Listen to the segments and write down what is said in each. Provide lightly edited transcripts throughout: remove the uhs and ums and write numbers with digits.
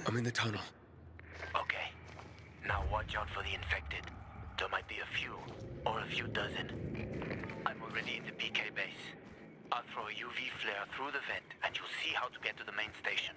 I'm in the tunnel. Okay. Now watch out for the infected. There might be a few, or a few dozen. I'm already in the PK base. I'll throw a UV flare through the vent, and you'll see how to get to the main station.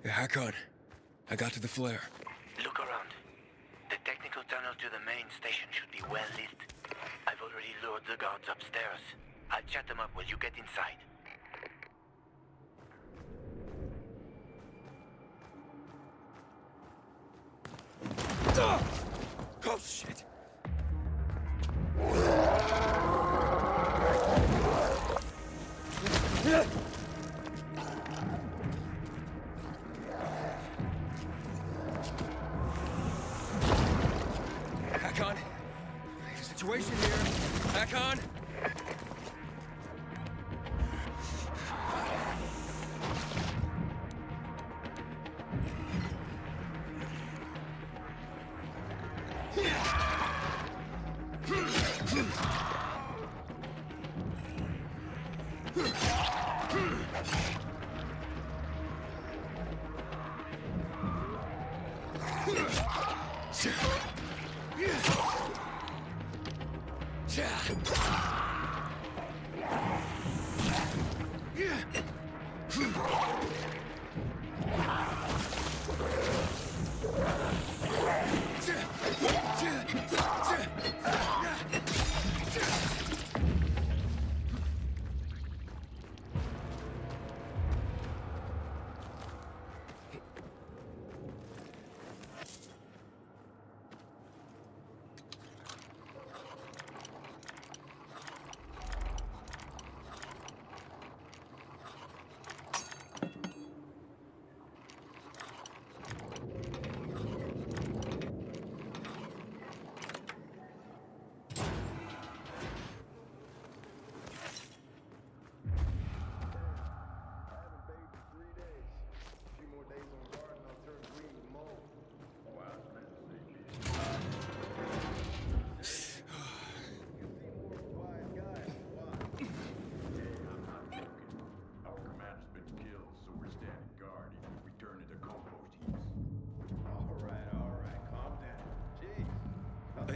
Hack on. I got to the flare. Look around. The technical tunnel to the main station should be well lit. I've already lured the guards upstairs. I'll chat them up while you get inside. Oh, shit. Hack on. Situation here. Hack on.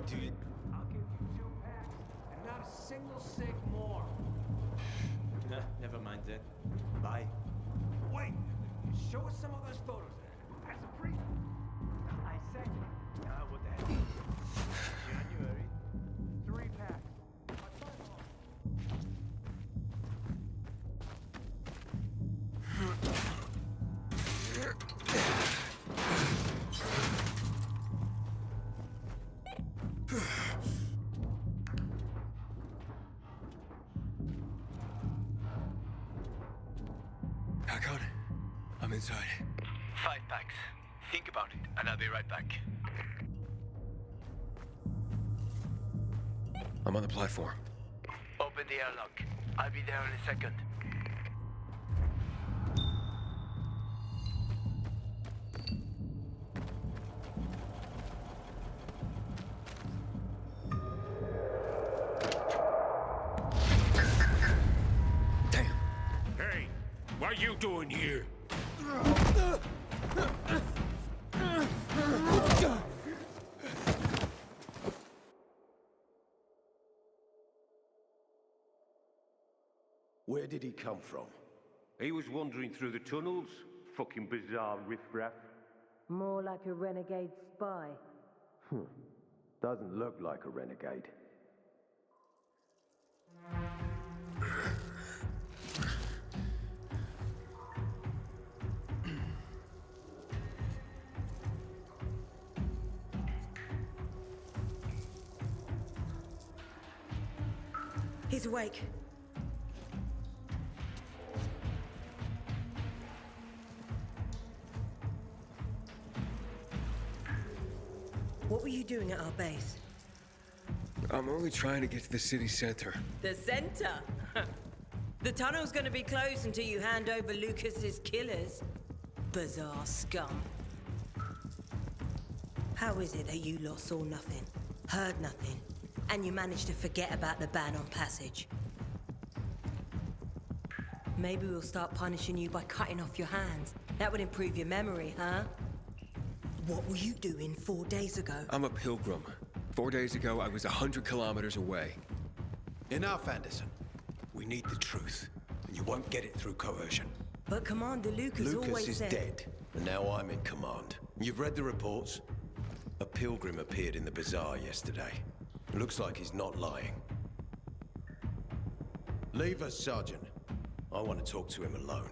Dude. I'll give you 2 packs and not a single cig more. Nah, never mind then. Bye. Wait, show us some of those photos. As a brief. I said, what the heck? January. 3 packs. Hack on. I'm inside. 5 packs. Think about it, and I'll be right back. I'm on the platform. Open the airlock. I'll be there in a second. Damn. Hey, what are you doing here? Where did he come from? He was wandering through the tunnels. Fucking bizarre riffraff. More like a renegade spy. Doesn't look like a renegade. He's awake. What were you doing at our base? I'm only trying to get to the city center. The center? The tunnel's gonna be closed until you hand over Lucas's killers. Bizarre scum. How is it that you lot saw nothing, heard nothing, and you managed to forget about the ban on passage? Maybe we'll start punishing you by cutting off your hands. That would improve your memory, huh? What were you doing 4 days ago? I'm a pilgrim. 4 days ago, I was 100 kilometers away. Enough, Anderson. We need the truth, and you won't get it through coercion. But Commander Lucas always Lucas is said... dead, and now I'm in command. You've read the reports? A pilgrim appeared in the bazaar yesterday. Looks like he's not lying. Leave us, Sergeant. I want to talk to him alone.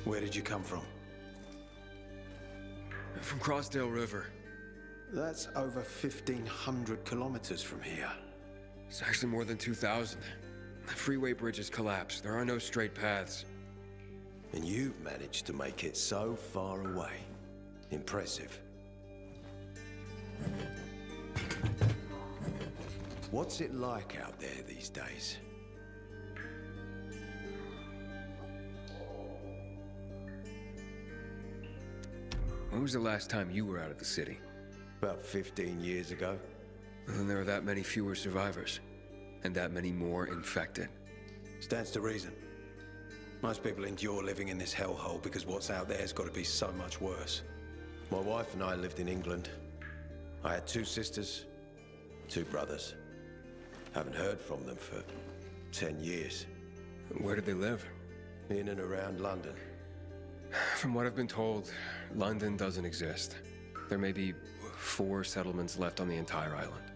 Where did you come from? From Crossdale River. That's over 1,500 kilometers from here. It's actually more than 2,000. The freeway bridges collapsed. There are no straight paths. And you've managed to make it so far away. Impressive. What's it like out there these days? When was the last time you were out of the city? About 15 years ago. Well, then there are that many fewer survivors. And that many more infected. Stands to reason. Most people endure living in this hellhole because what's out there has got to be so much worse. My wife and I lived in England. I had 2 sisters, 2 brothers. Haven't heard from them for 10 years. Where did they live? In and around London. From what I've been told, London doesn't exist. There may be 4 settlements left on the entire island.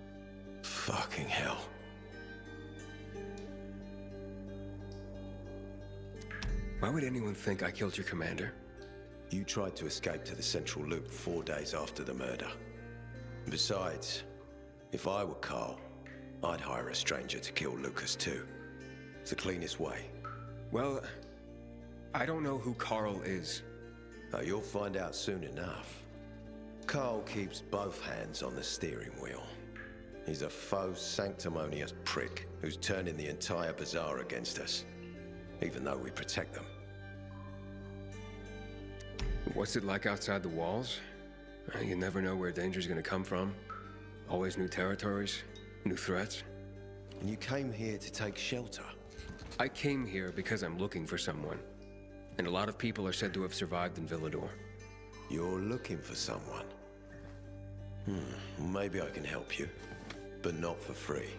Fucking hell. Why would anyone think I killed your commander? You tried to escape to the Central Loop 4 days after the murder. Besides, if I were Carl, I'd hire a stranger to kill Lucas too. It's the cleanest way. Well, I don't know who Carl is. Oh, you'll find out soon enough. Carl keeps both hands on the steering wheel. He's a faux sanctimonious prick who's turning the entire bazaar against us, even though we protect them. What's it like outside the walls? You never know where danger's gonna come from. Always new territories, new threats. And you came here to take shelter. I came here because I'm looking for someone. And a lot of people are said to have survived in Villador. You're looking for someone. Maybe I can help you, but not for free.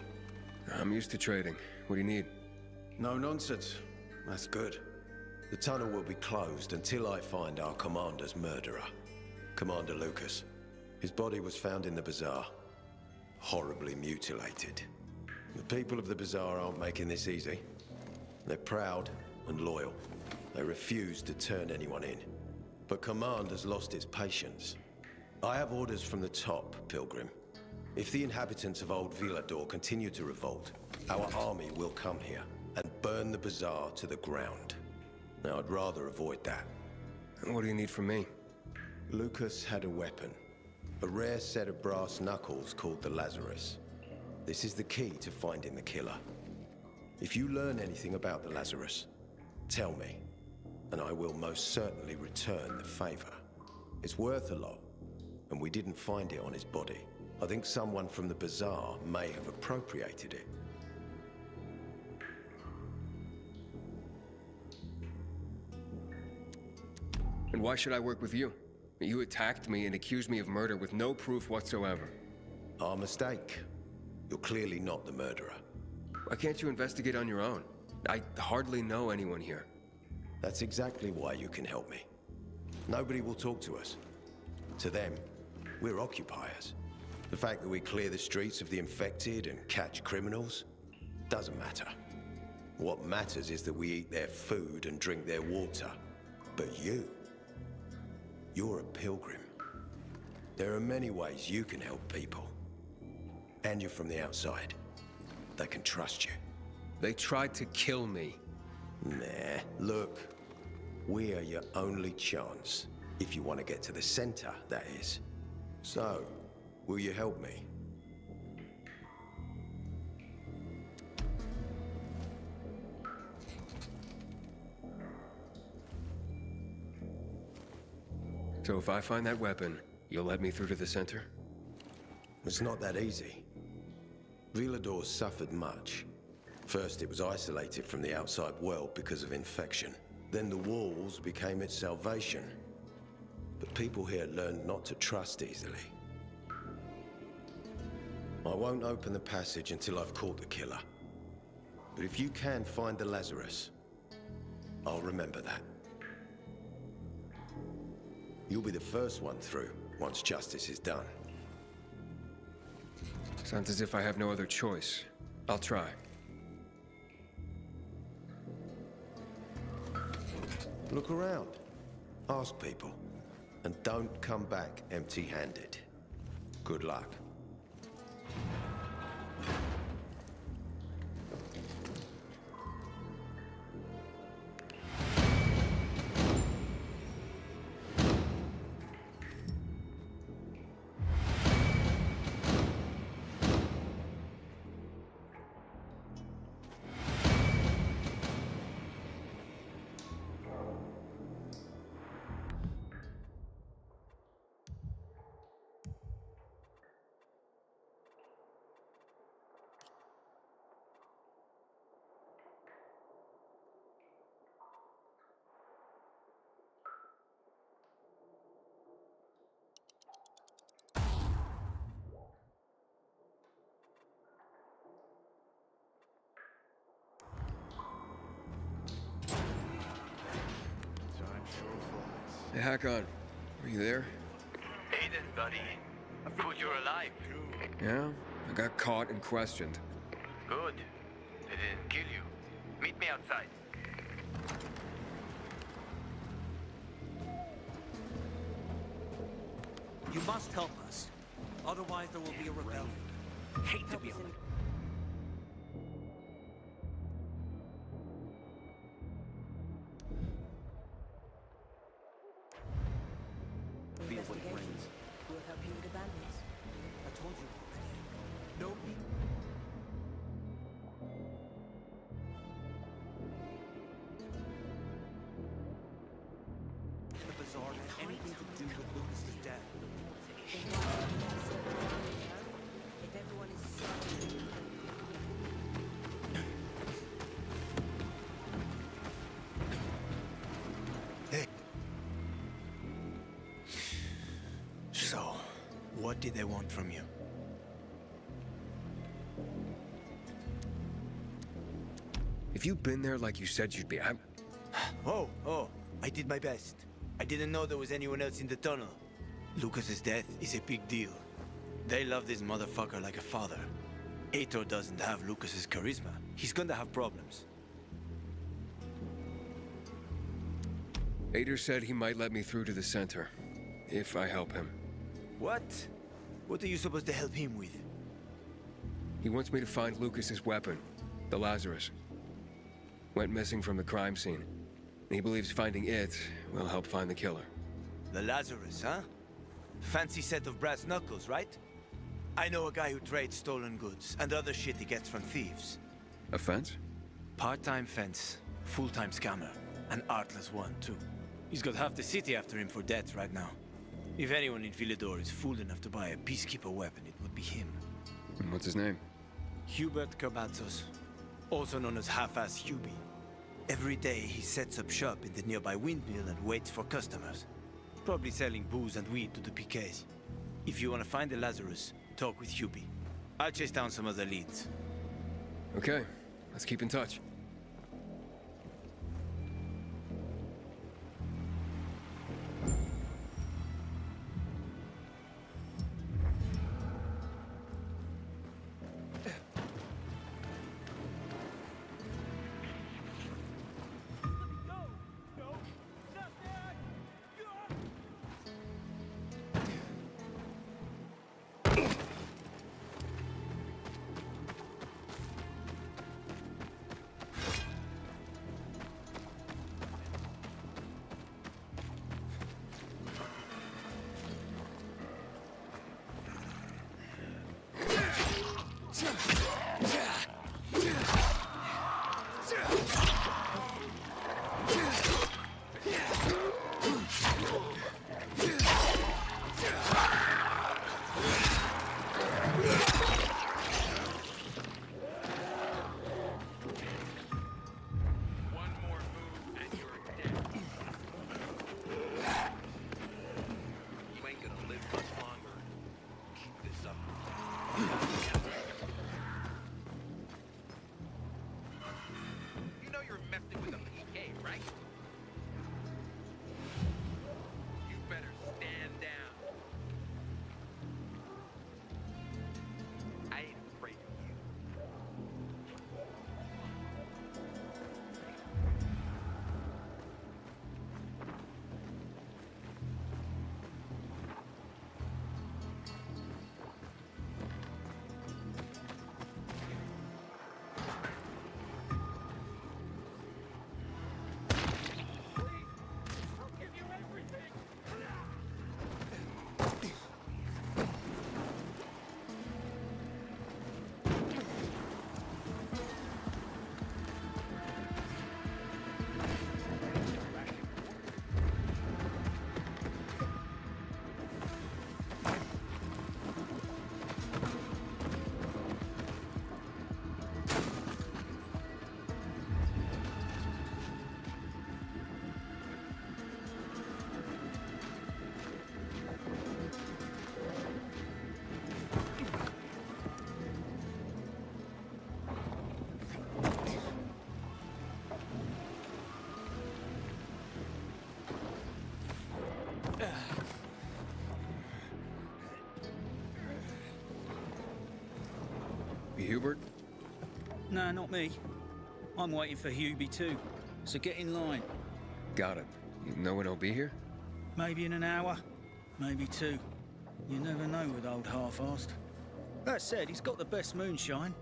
I'm used to trading. What do you need? No nonsense. That's good. The tunnel will be closed until I find our commander's murderer, Commander Lucas. His body was found in the bazaar, horribly mutilated. The people of the bazaar aren't making this easy. They're proud and loyal. They refuse to turn anyone in. But command has lost its patience. I have orders from the top, Pilgrim. If the inhabitants of Old Villador continue to revolt, our army will come here and burn the bazaar to the ground. Now, I'd rather avoid that. What do you need from me? Lucas had a weapon, a rare set of brass knuckles called the Lazarus. This is the key to finding the killer. If you learn anything about the Lazarus, tell me, and I will most certainly return the favor. It's worth a lot, and we didn't find it on his body. I think someone from the bazaar may have appropriated it. why should I work with you? You attacked me and accused me of murder with no proof whatsoever. Our mistake. You're clearly not the murderer. Why can't you investigate on your own? I hardly know anyone here. That's exactly why you can help me. Nobody will talk to us. To them, we're occupiers. The fact that we clear the streets of the infected and catch criminals doesn't matter. What matters is that we eat their food and drink their water. But you're a pilgrim. There are many ways you can help people. And you're from the outside. They can trust you. They tried to kill me. Nah, look. We are your only chance. If you want to get to the center, that is. So, will you help me? So if I find that weapon, you'll let me through to the center? It's not that easy. Villador suffered much. First, it was isolated from the outside world because of infection. Then the walls became its salvation. But people here learned not to trust easily. I won't open the passage until I've caught the killer. But if you can find the Lazarus, I'll remember that. You'll be the first one through, once justice is done. Sounds as if I have no other choice. I'll try. Look around. Ask people. And don't come back empty-handed. Good luck. Hey, Hakon. Are you there? Aiden, buddy. Good you're alive. Yeah? I got caught and questioned. Good. They didn't kill you. Meet me outside. You must help us. Otherwise there will be a rebellion. Hate to be honest. Investigations. We'll help you with the bandits. I told you already. Nobody. The bazaar had anything to do with Lucas's death. If everyone is So, what did they want from you? If you'd been there like you said you'd be, Oh, I did my best. I didn't know there was anyone else in the tunnel. Lucas's death is a big deal. They love this motherfucker like a father. Aitor doesn't have Lucas's charisma. He's gonna have problems. Ader said he might let me through to the center, if I help him. What? What are you supposed to help him with? He wants me to find Lucas's weapon, the Lazarus. Went missing from the crime scene. He believes finding it will help find the killer. The Lazarus, huh? Fancy set of brass knuckles, right? I know a guy who trades stolen goods and other shit he gets from thieves. A fence? Part-time fence, full-time scammer. An artless one, too. He's got half the city after him for debt right now. If anyone in Villador is fool enough to buy a peacekeeper weapon, it would be him. And what's his name? Hubert Cabazos, also known as Half-Ass Hubie. Every day he sets up shop in the nearby windmill and waits for customers. Probably selling booze and weed to the PKs. If you want to find the Lazarus, talk with Hubie. I'll chase down some other leads. Okay, let's keep in touch. You know you're messing with a PK, right? You better stand down. I ain't afraid of you. Hubert? No, not me. I'm waiting for Hubie too, so get in line. Got it. You know when he'll be here? Maybe in an hour, maybe two. You never know with old half-assed. That said, he's got the best moonshine.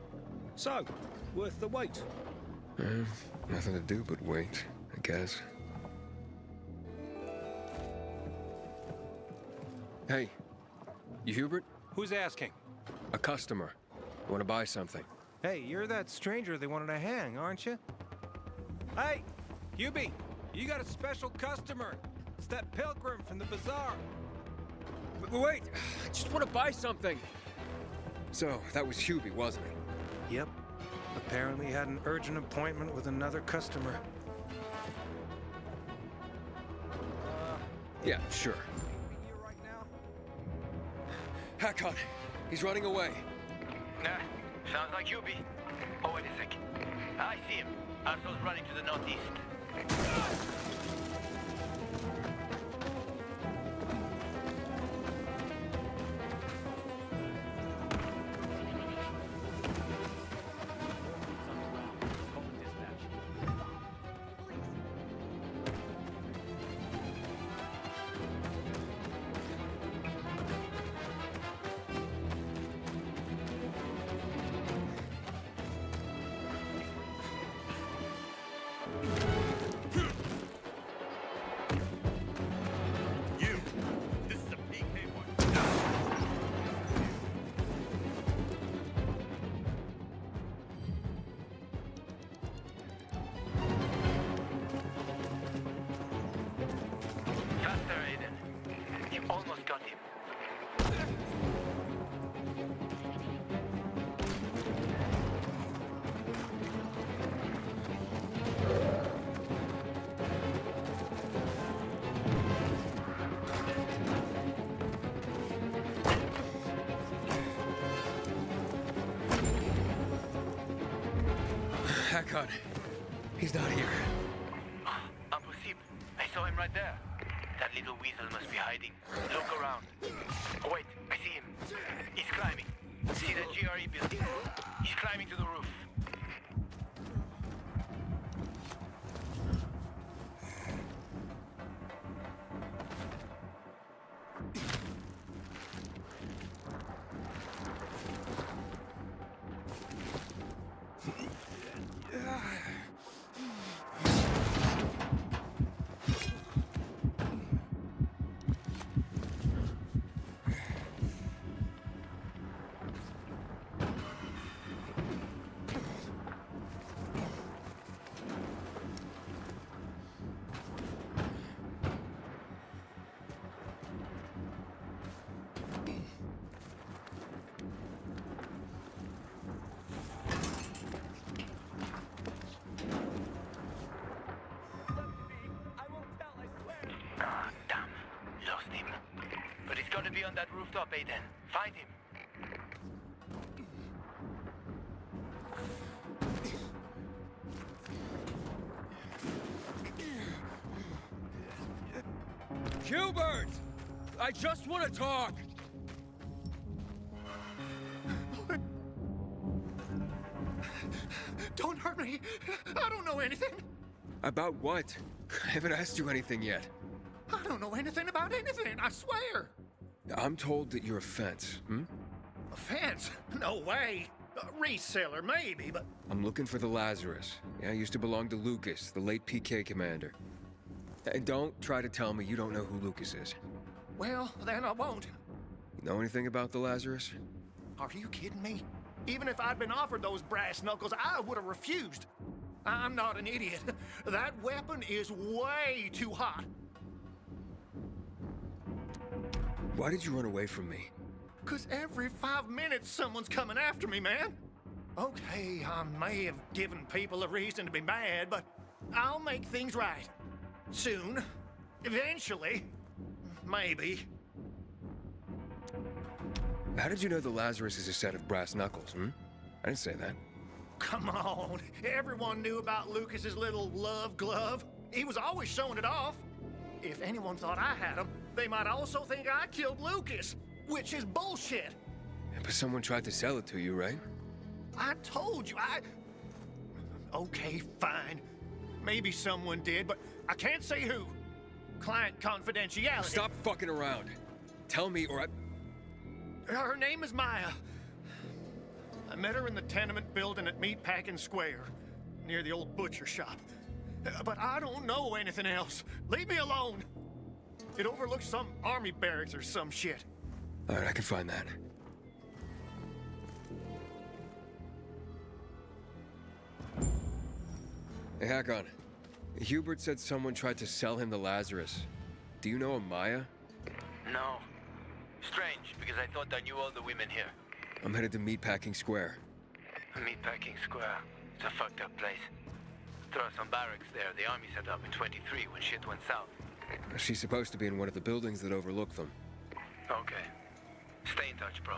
So, worth the wait. Nothing to do but wait, I guess. Hey, you Hubert? Who's asking? A customer. Want to buy something? Hey, you're that stranger they wanted to hang, aren't you? Hey, Hubie, you got a special customer. It's that pilgrim from the bazaar. Wait, I just want to buy something. So, that was Hubie, wasn't it? Yep. Apparently had an urgent appointment with another customer. Yeah, sure. Hack on. He's running away. Nah, sounds like Hubie. Oh, wait a sec. I see him. Arso's running to the northeast. Hakon. He's not here. Impossible. I saw him right there. That little weasel must be hiding. Look around. Oh, wait, I see him. He's climbing. See that GRE building? He's climbing to the roof. Gotta be on that rooftop, Aiden. Find him. Hubert! I just want to talk! Don't hurt me. I don't know anything. About what? I haven't asked you anything yet. I don't know anything about anything, I swear. I'm told that you're a fence, A fence? No way. A reseller, maybe, but... I'm looking for the Lazarus. Yeah, I used to belong to Lucas, the late PK commander. And don't try to tell me you don't know who Lucas is. Well, then I won't. You know anything about the Lazarus? Are you kidding me? Even if I'd been offered those brass knuckles, I would have refused. I'm not an idiot. That weapon is way too hot. Why did you run away from me? 'Cause every 5 minutes someone's coming after me, man. Okay, I may have given people a reason to be mad, but I'll make things right. Soon. Eventually. Maybe. How did you know the Lazarus is a set of brass knuckles, I didn't say that. Come on. Everyone knew about Lucas's little love glove. He was always showing it off. If anyone thought I had him, they might also think I killed Lucas, which is bullshit. But someone tried to sell it to you, right? I told you, Okay, fine. Maybe someone did, but I can't say who. Client confidentiality. Stop fucking around. Tell me or I... Her name is Maya. I met her in the tenement building at Meatpacking Square, near the old butcher shop. But I don't know anything else. Leave me alone. It overlooks some army barracks or some shit. All right, I can find that. Hey, Hakon. Hubert said someone tried to sell him the Lazarus. Do you know a Maya? No. Strange, because I thought I knew all the women here. I'm headed to Meatpacking Square. Meatpacking Square. It's a fucked up place. There are some barracks there the army set up in 23 when shit went south. She's supposed to be in one of the buildings that overlook them. Okay. Stay in touch, bro.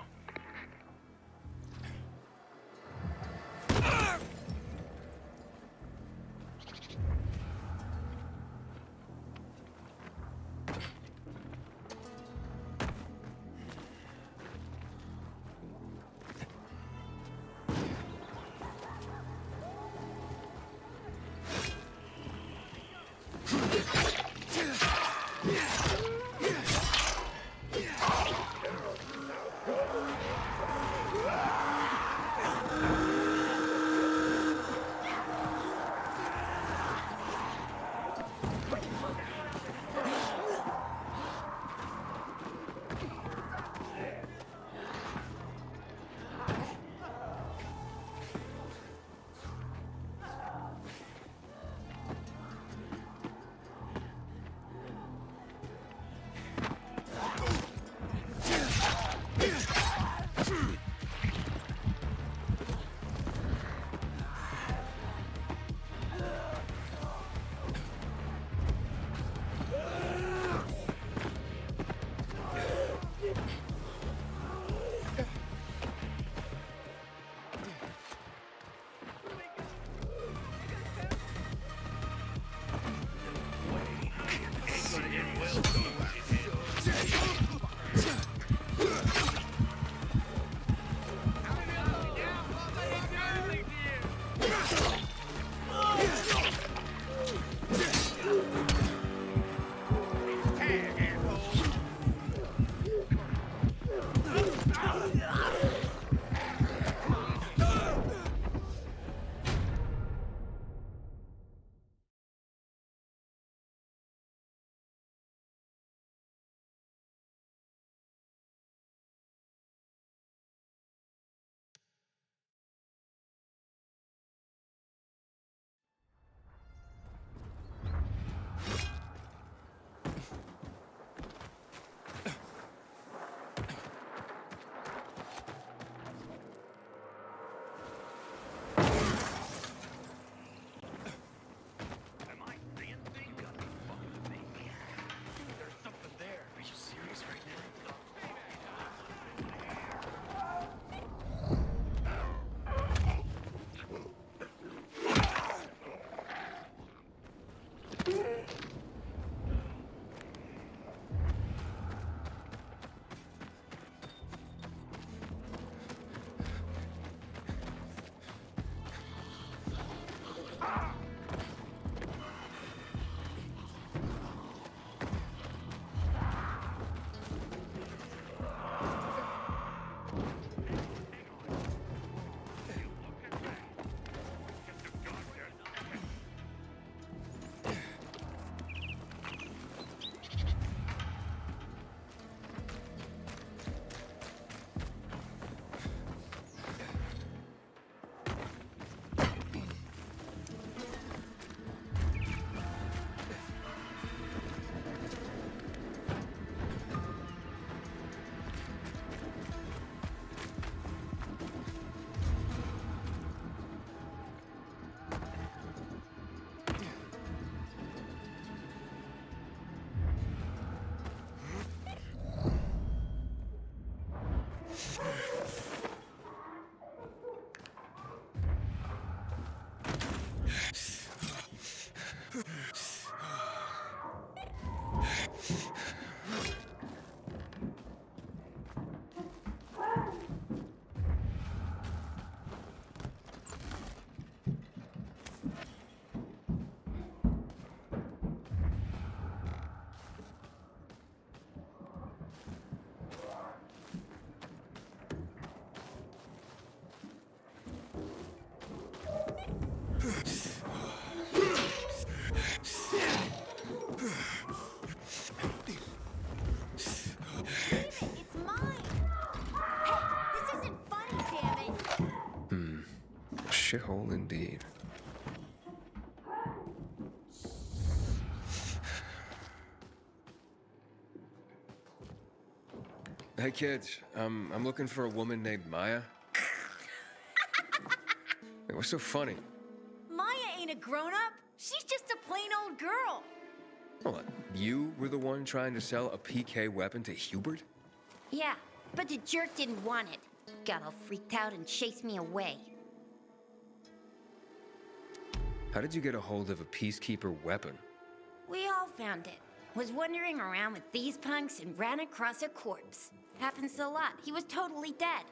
shithole indeed. Hey kids, I'm looking for a woman named Maya. Hey, what's so funny? Maya ain't a grown-up. She's just a plain old girl. Hold on, you were the one trying to sell a PK weapon to Hubert? Yeah, but the jerk didn't want it. Got all freaked out and chased me away. How did you get a hold of a peacekeeper weapon? We all found it. Was wandering around with these punks and ran across a corpse. Happens a lot. He was totally dead.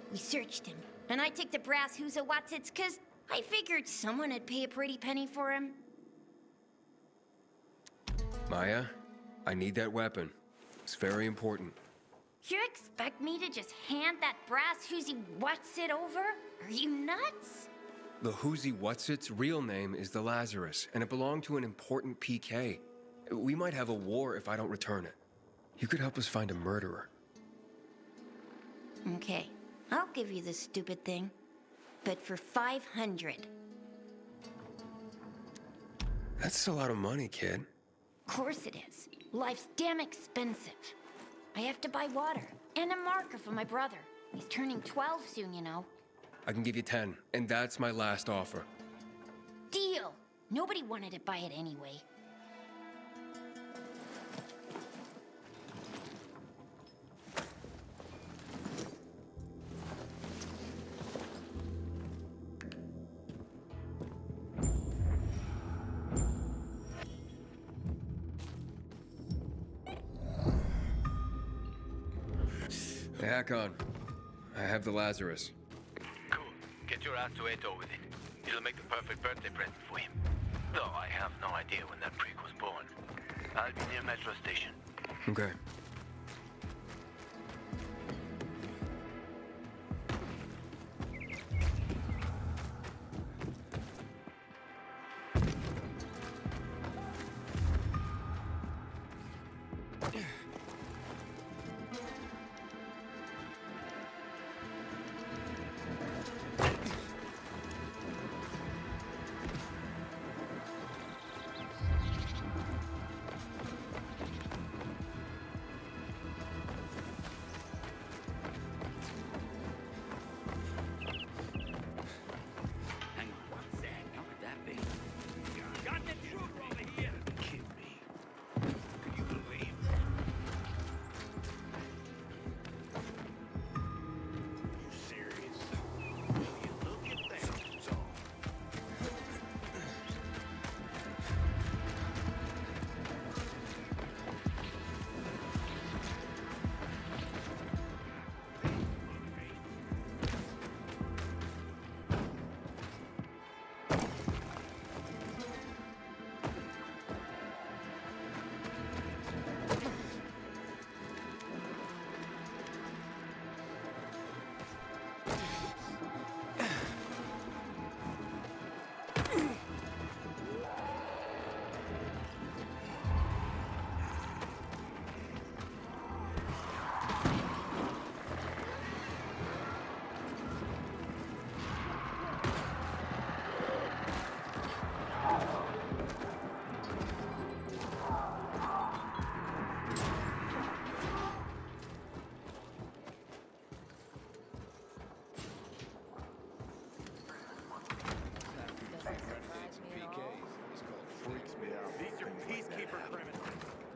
We searched him, and I took the brass who's a Watsits, 'cause I figured someone would pay a pretty penny for him. Maya, I need that weapon. It's very important. You expect me to just hand that brass whoosy Watsit over? Are you nuts? The Whoosy Whatsit's real name is the Lazarus, and it belonged to an important PK. We might have a war if I don't return it. You could help us find a murderer. Okay, I'll give you this stupid thing. But for 500. That's a lot of money, kid. Of course it is. Life's damn expensive. I have to buy water and a marker for my brother. He's turning 12 soon, you know. I can give you 10, and that's my last offer. Deal! Nobody wanted to buy it anyway. Hey, Hakon, I have the Lazarus. Cool. Get your ass to Eto with it. It'll make the perfect birthday present for him. Though I have no idea when that prick was born. I'll be near metro station. Okay.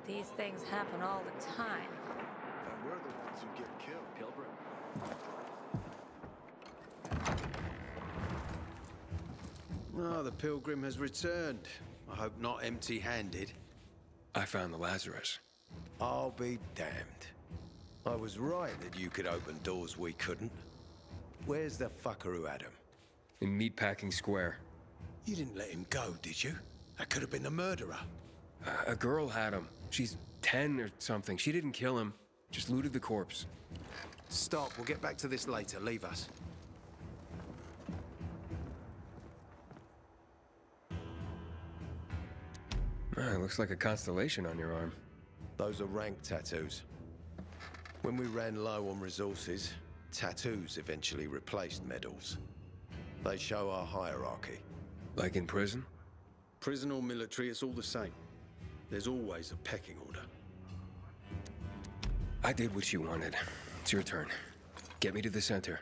These things happen all the time. And we're the ones who get killed. Pilgrim. Oh, the pilgrim has returned. I hope not empty-handed. I found the Lazarus. I'll be damned. I was right that you could open doors we couldn't. Where's the fucker who had him? In Meatpacking Square. You didn't let him go, did you? That could have been the murderer. A girl had him. She's 10 or something. She didn't kill him, just looted the corpse. Stop, we'll get back to this later. Leave us. Looks like a constellation on your arm. Those are rank tattoos. When we ran low on resources, tattoos eventually replaced medals. They show our hierarchy. Like in prison? Prison or military, it's all the same. There's always a pecking order. I did what you wanted. It's your turn. Get me to the center.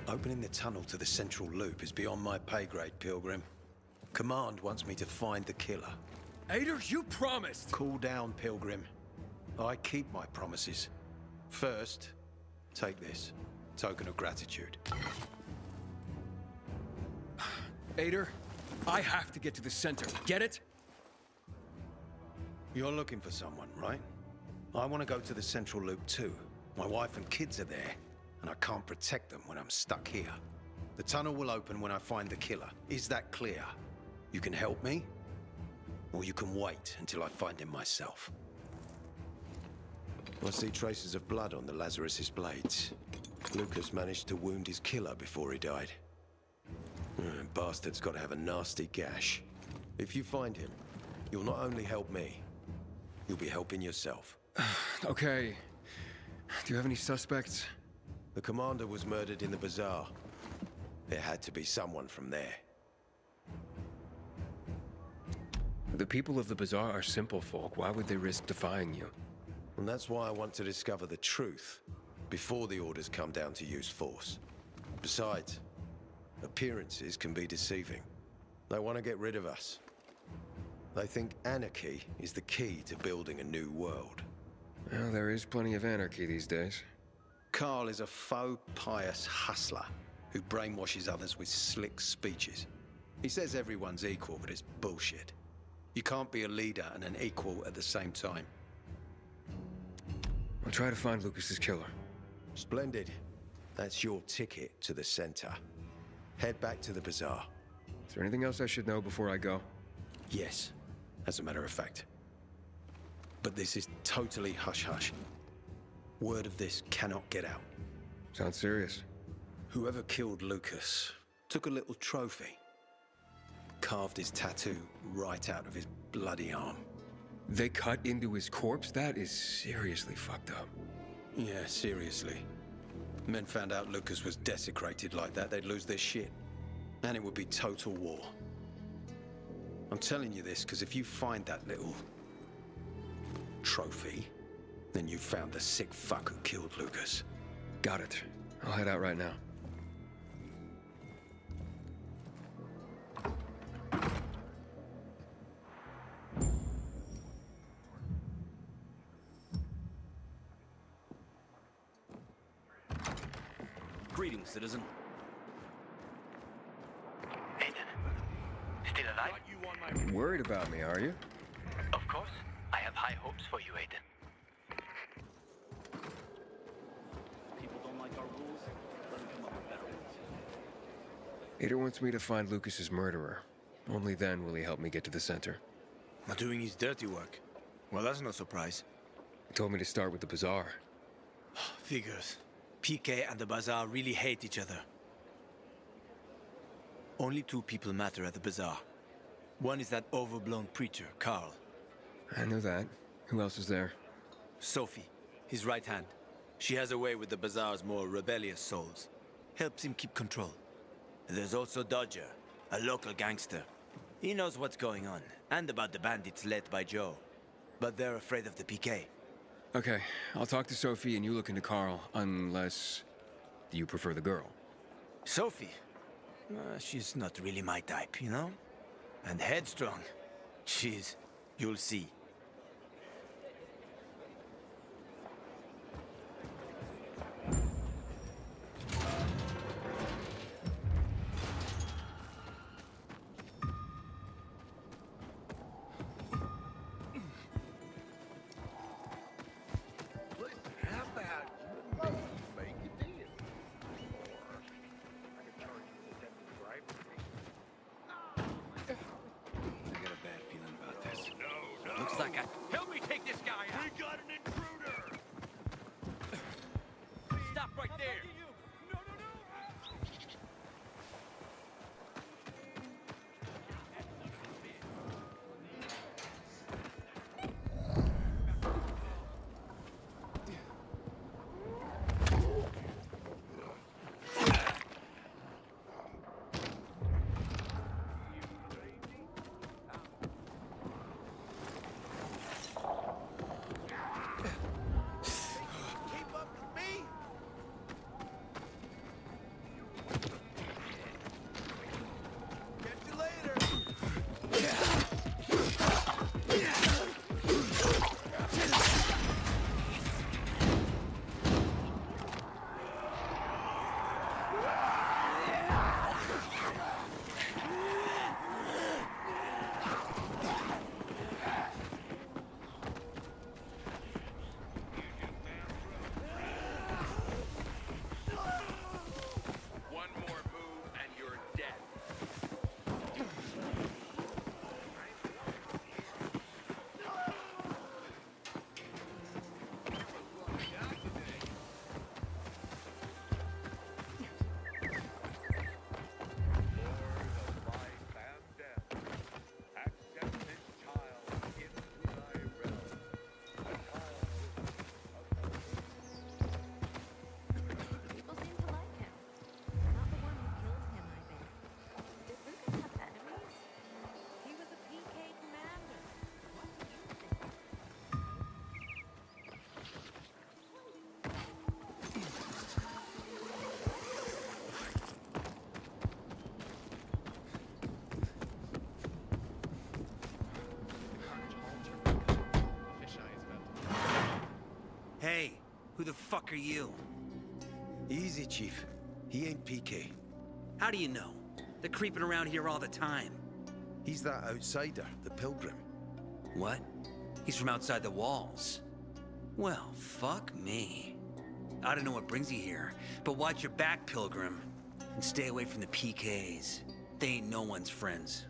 Opening the tunnel to the central loop is beyond my pay grade, Pilgrim. Command wants me to find the killer. Ader, you promised! Cool down, Pilgrim. I keep my promises. First, take this. Token of gratitude. Ader, I have to get to the center. Get it? You're looking for someone, right? I want to go to the central loop too. My wife and kids are there, and I can't protect them when I'm stuck here. The tunnel will open when I find the killer. Is that clear? You can help me, or you can wait until I find him myself. I see traces of blood on the Lazarus's blades. Lucas managed to wound his killer before he died. Bastard's got to have a nasty gash. If you find him, you'll not only help me, you'll be helping yourself. Okay. Do you have any suspects? The commander was murdered in the bazaar. There had to be someone from there. The people of the bazaar are simple folk. Why would they risk defying you? And that's why I want to discover the truth before the orders come down to use force. Besides, appearances can be deceiving. They want to get rid of us. They think anarchy is the key to building a new world. Well, there is plenty of anarchy these days. Carl is a faux pious hustler who brainwashes others with slick speeches. He says everyone's equal, but it's bullshit. You can't be a leader and an equal at the same time. I'll try to find Lucas's killer. Splendid. That's your ticket to the center. Head back to the bazaar. Is there anything else I should know before I go? Yes, as a matter of fact. But this is totally hush-hush. Word of this cannot get out. Sounds serious. Whoever killed Lucas took a little trophy. Carved his tattoo right out of his bloody arm. They cut into his corpse? That is seriously fucked up. Yeah, seriously. Men found out Lucas was desecrated like that, they'd lose their shit. And it would be total war. I'm telling you this because if you find that little trophy, then you found the sick fuck who killed Lucas. Got it. I'll head out right now. Greetings, citizen. Aiden, still alive? Worried about me, are you? Of course. I have high hopes for you, Aiden. People don't like our rules. Let them come up with better ones. Ader wants me to find Lucas's murderer. Only then will he help me get to the center. Not doing his dirty work. Well, that's no surprise. He told me to start with the bazaar. Figures. PK and the bazaar really hate each other. Only two people matter at the bazaar. One is that overblown preacher, Carl. I know that. Who else is there? Sophie, his right hand. She has a way with the bazaar's more rebellious souls. Helps him keep control. There's also Dodger, a local gangster. He knows what's going on, and about the bandits led by Joe. But they're afraid of the PK. Okay, I'll talk to Sophie and you look into Carl, unless you prefer the girl. Sophie? She's not really my type, you know? And headstrong. You'll see. Looks like help me take this guy out. We got an intruder! Stop right there. No, no, no! the fuck are you? Easy, Chief. He ain't PK. How do you know? They're creeping around here all the time. He's that outsider, the pilgrim. What? He's from outside the walls. Well, fuck me. I don't know what brings you here, but watch your back, Pilgrim. And stay away from the PKs. They ain't no one's friends.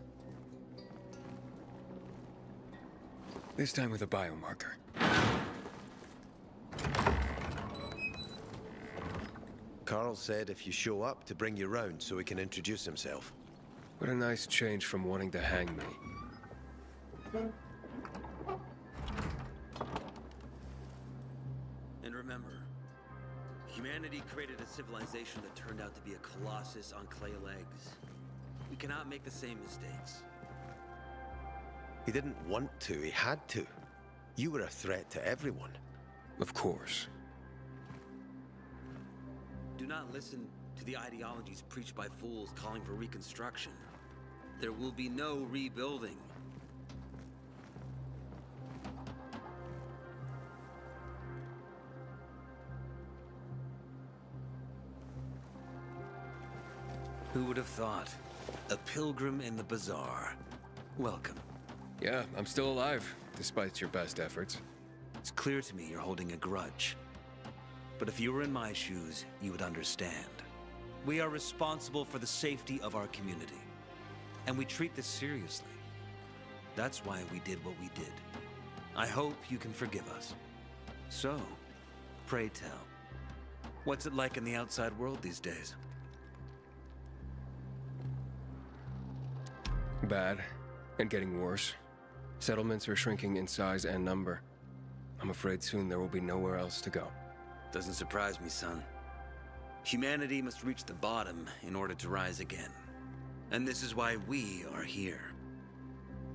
This time with a biomarker. Carl said if you show up to bring you round so he can introduce himself. What a nice change from wanting to hang me. And remember, humanity created a civilization that turned out to be a colossus on clay legs. We cannot make the same mistakes. He didn't want to, he had to. You were a threat to everyone. Of course. Do not listen to the ideologies preached by fools calling for reconstruction. There will be no rebuilding. Who would have thought? A pilgrim in the bazaar. Welcome. Yeah, I'm still alive, despite your best efforts. It's clear to me you're holding a grudge. But if you were in my shoes, you would understand. We are responsible for the safety of our community. And we treat this seriously. That's why we did what we did. I hope you can forgive us. So, pray tell, what's it like in the outside world these days? Bad, and getting worse. Settlements are shrinking in size and number. I'm afraid soon there will be nowhere else to go. Doesn't surprise me, son. Humanity must reach the bottom in order to rise again. And this is why we are here.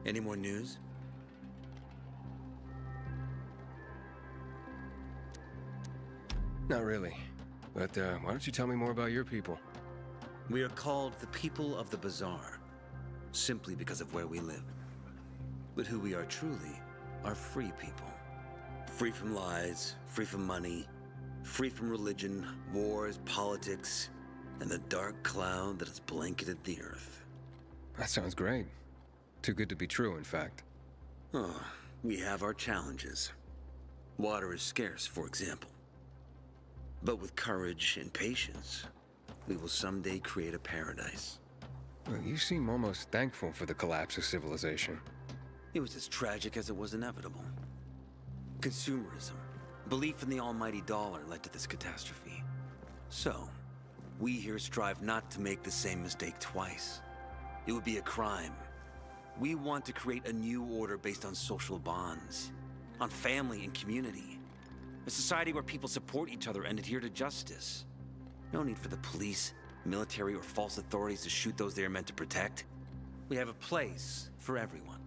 Any more news? Not really. But why don't you tell me more about your people? We are called the people of the bazaar, simply because of where we live. But who we are truly are free people. Free from lies, free from money, free from religion, wars, politics, and the dark cloud that has blanketed the earth. That sounds great. Too good to be true, in fact. Oh, we have our challenges. Water is scarce, for example. But with courage and patience, we will someday create a paradise. Well, you seem almost thankful for the collapse of civilization. It was as tragic as it was inevitable. Consumerism, belief in the almighty dollar led to this catastrophe. So, we here strive not to make the same mistake twice. It would be a crime. We want to create a new order based on social bonds, on family and community. A society where people support each other and adhere to justice. No need for the police, military, or false authorities to shoot those they are meant to protect. We have a place for everyone.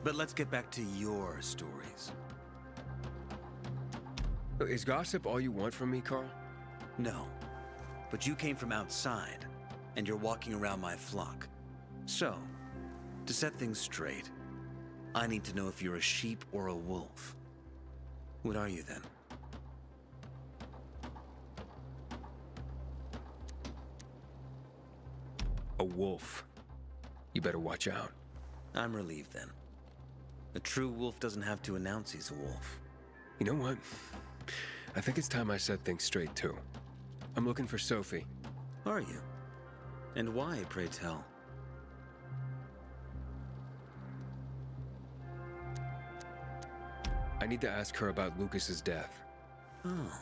But let's get back to your stories. Is gossip all you want from me, Carl? No. But you came from outside, and you're walking around my flock. So, to set things straight, I need to know if you're a sheep or a wolf. What are you then? A wolf. You better watch out. I'm relieved then. A true wolf doesn't have to announce he's a wolf. You know what? I think it's time I set things straight too. I'm looking for Sophie. Are you? And why, pray tell? I need to ask her about Lucas's death. Oh.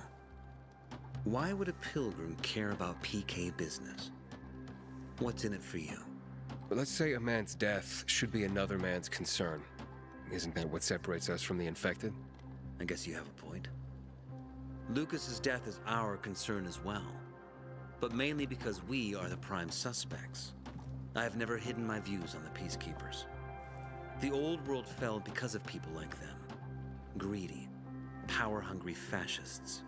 Why would a pilgrim care about PK business? What's in it for you? But let's say a man's death should be another man's concern. Isn't that what separates us from the infected? I guess you have a point. Lucas's death is our concern as well. But mainly because we are the prime suspects. I have never hidden my views on the Peacekeepers. The old world fell because of people like them. Greedy, power-hungry fascists.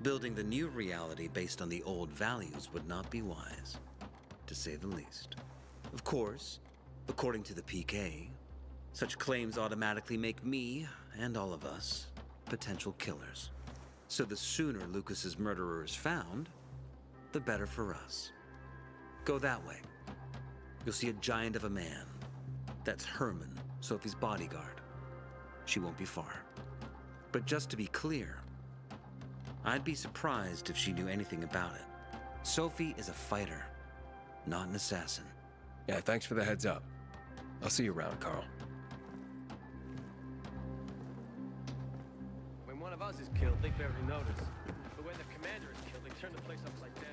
Building the new reality based on the old values would not be wise, to say the least. Of course, according to the PK, such claims automatically make me, and all of us, potential killers. So the sooner Lucas's murderer is found, the better for us. Go that way. You'll see a giant of a man. That's Herman, Sophie's bodyguard. She won't be far. But just to be clear, I'd be surprised if she knew anything about it. Sophie is a fighter, not an assassin. Yeah, thanks for the heads up. I'll see you around, Carl. When one of us is killed, they barely notice. But when the commander is killed, they turn the place upside down.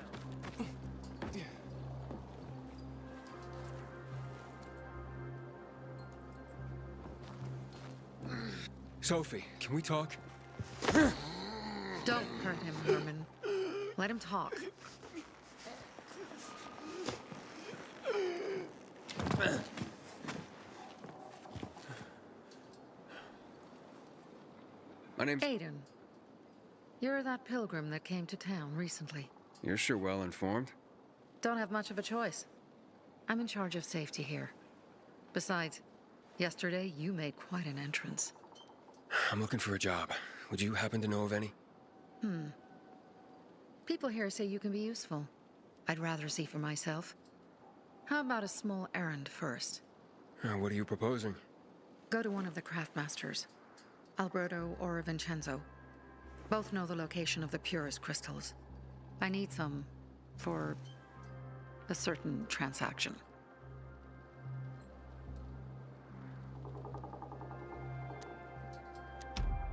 Sophie, can we talk? Don't hurt him, Herman. Let him talk. My name's... Aiden. You're that pilgrim that came to town recently. You're sure well informed. Don't have much of a choice. I'm in charge of safety here. Besides, yesterday you made quite an entrance. I'm looking for a job. Would you happen to know of any? People here say you can be useful. I'd rather see for myself. How about a small errand first? What are you proposing? Go to one of the craftmasters, Alberto or Vincenzo. Both know the location of the purest crystals. I need some for a certain transaction.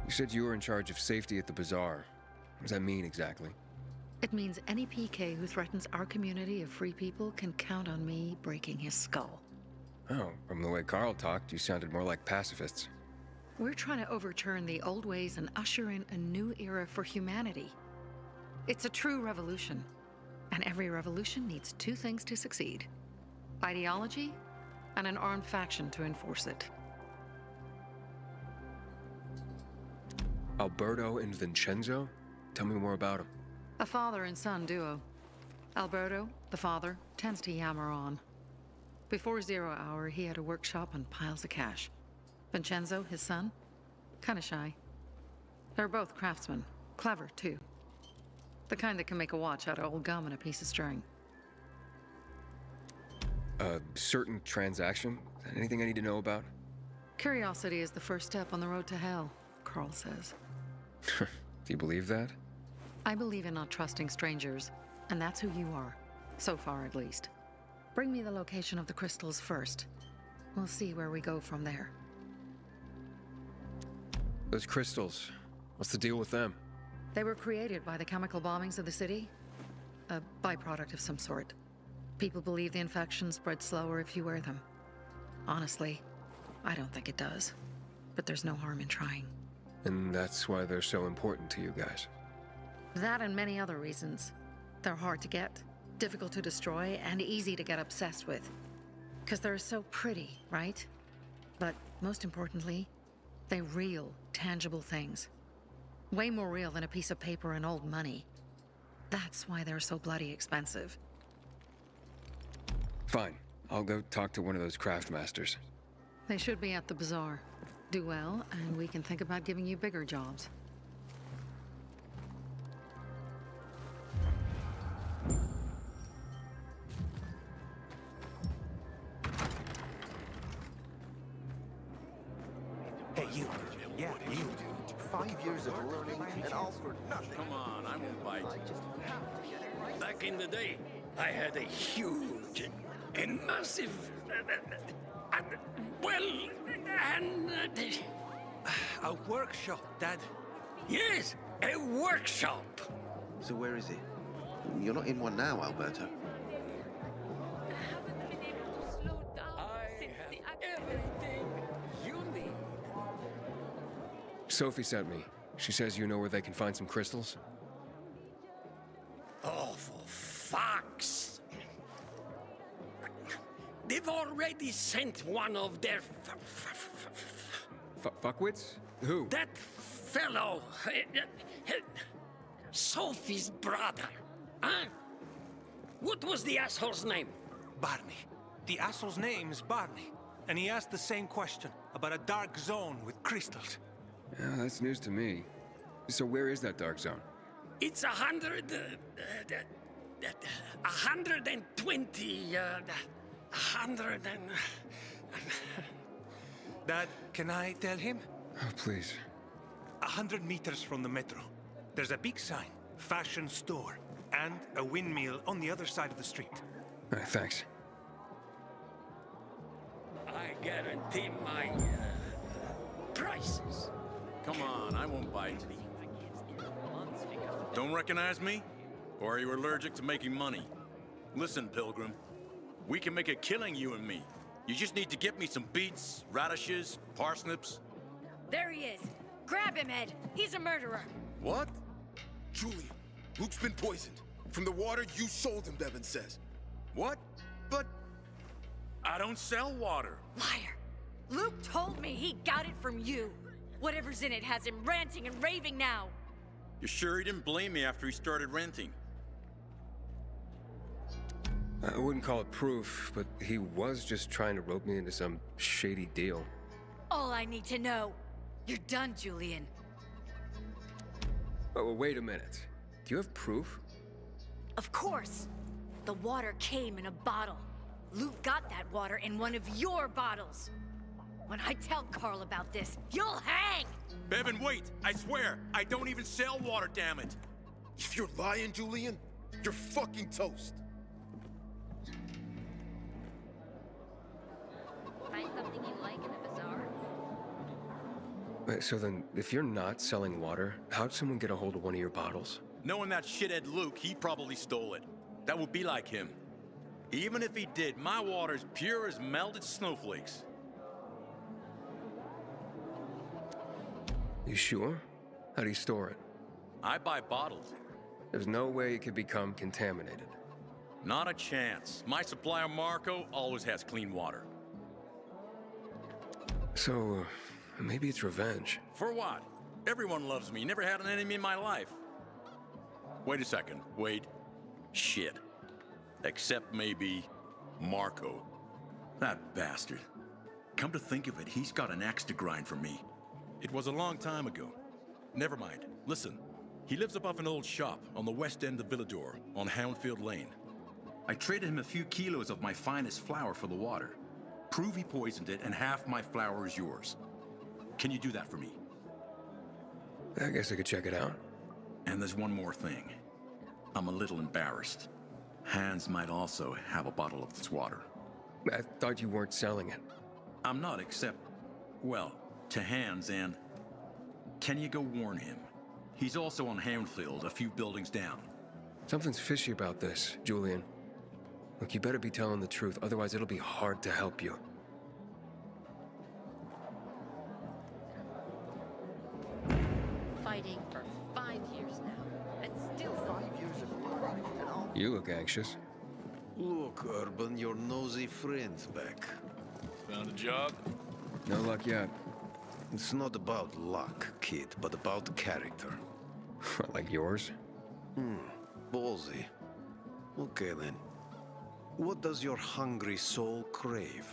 You said you were in charge of safety at the bazaar. What does that mean exactly? It means any PK who threatens our community of free people can count on me breaking his skull. Oh, from the way Carl talked, you sounded more like pacifists. We're trying to overturn the old ways and usher in a new era for humanity. It's a true revolution. And every revolution needs two things to succeed: ideology and an armed faction to enforce it. Alberto and Vincenzo? Tell me more about them. A father and son duo. Alberto, the father, tends to yammer on. Before 0 hour, he had a workshop and piles of cash. Vincenzo, his son, kinda shy. They're both craftsmen, clever too. The kind that can make a watch out of old gum and a piece of string. A certain transaction? Anything I need to know about? Curiosity is the first step on the road to hell, Carl says. Do you believe that? I believe in not trusting strangers, and that's who you are. So far, at least. Bring me the location of the crystals first. We'll see where we go from there. Those crystals, what's the deal with them? They were created by the chemical bombings of the city. A byproduct of some sort. People believe the infection spreads slower if you wear them. Honestly, I don't think it does. But there's no harm in trying. And that's why they're so important to you guys. That and many other reasons. They're hard to get, difficult to destroy, and easy to get obsessed with. Because they're so pretty, right? But most importantly, they're real, tangible things. Way more real than a piece of paper and old money. That's why they're so bloody expensive. Fine. I'll go talk to one of those craftmasters. They should be at the bazaar. Do well, and we can think about giving you bigger jobs. Hey, you. Yeah, you. 5 years of learning and all for nothing. Come on, I won't bite. Back in the day, I had a huge and massive, A workshop, Dad. Yes, a workshop. So where is it? You're not in one now, Alberto. Sophie sent me. She says you know where they can find some crystals? Oh, for fuck's... They've already sent one of their... Fuckwits? Who? That fellow... Sophie's brother. Huh? What was the asshole's name? Barney. The asshole's name's Barney. And he asked the same question about a dark zone with crystals. Yeah, that's news to me. So where is that dark zone? It's 120, 100 and... Dad, can I tell him? Oh, please. 100 meters from the metro. There's a big sign, fashion store, and a windmill on the other side of the street. Thanks. I guarantee my prices. Come on, I won't bite. Don't recognize me? Or are you allergic to making money? Listen, Pilgrim. We can make a killing, you and me. You just need to get me some beets, radishes, parsnips. There he is. Grab him, Ed. He's a murderer. What? Julian, Luke's been poisoned. From the water you sold him, Devin says. What? But... I don't sell water. Liar. Luke told me he got it from you. Whatever's in it has him ranting and raving now. You sure he didn't blame me after he started renting? I wouldn't call it proof, but he was just trying to rope me into some shady deal. All I need to know. You're done, Julian. Oh, well, wait a minute. Do you have proof? Of course. The water came in a bottle. Luke got that water in one of your bottles. When I tell Carl about this, you'll hang! Bevan, wait! I swear, I don't even sell water, damn it! If you're lying, Julian, you're fucking toast. Find something you like in the bazaar? Wait, so then, if you're not selling water, how'd someone get a hold of one of your bottles? Knowing that shithead Luke, he probably stole it. That would be like him. Even if he did, my water's pure as melted snowflakes. You sure? How do you store it? I buy bottled. There's no way it could become contaminated. Not a chance. My supplier, Marco, always has clean water. So, maybe it's revenge. For what? Everyone loves me. Never had an enemy in my life. Wait a second. Wait. Shit. Except maybe Marco. That bastard. Come to think of it, he's got an axe to grind for me. It was a long time ago. Never mind. Listen. He lives above an old shop on the west end of Villador, on Houndfield Lane. I traded him a few kilos of my finest flour for the water. Prove he poisoned it, and half my flour is yours. Can you do that for me? I guess I could check it out. And there's one more thing. I'm a little embarrassed. Hans might also have a bottle of this water. I thought you weren't selling it. I'm not, except, well, to Hans, and can you go warn him? He's also on Houndfield, a few buildings down. Something's fishy about this, Julian. Look, you better be telling the truth, otherwise it'll be hard to help you. Fighting for 5 years now, and still 5 years of You look anxious. Look, Urban, your nosy friend's back. Found a job? No luck yet. It's not about luck, kid, but about character. Like yours? Ballsy. Okay, then. What does your hungry soul crave?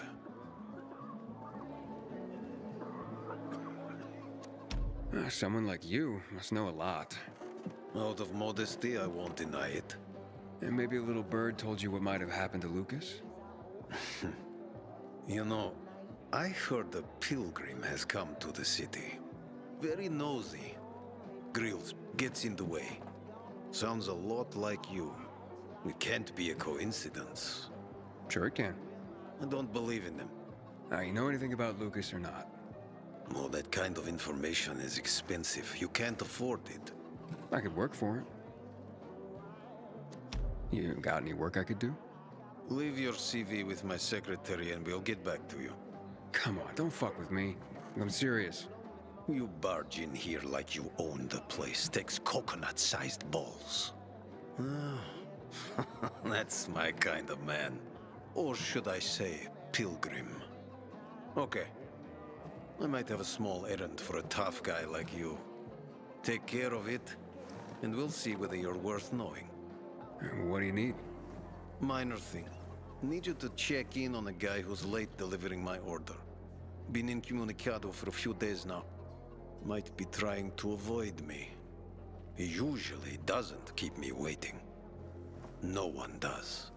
Someone like you must know a lot. Out of modesty, I won't deny it. And maybe a little bird told you what might have happened to Lucas? You know, I heard a pilgrim has come to the city. Very nosy. Grills, gets in the way. Sounds a lot like you. It can't be a coincidence. Sure it can. I don't believe in them. Now, you know anything about Lucas or not? Well, that kind of information is expensive. You can't afford it. I could work for it. You got any work I could do? Leave your CV with my secretary and we'll get back to you. Come on, don't fuck with me. I'm serious. You barge in here like you own the place. Takes coconut-sized balls. That's my kind of man. Or should I say, pilgrim. Okay. I might have a small errand for a tough guy like you. Take care of it, and we'll see whether you're worth knowing. What do you need? Minor thing. Need you to check in on a guy who's late delivering my order. Been incommunicado for a few days now. Might be trying to avoid me. He usually doesn't keep me waiting. No one does.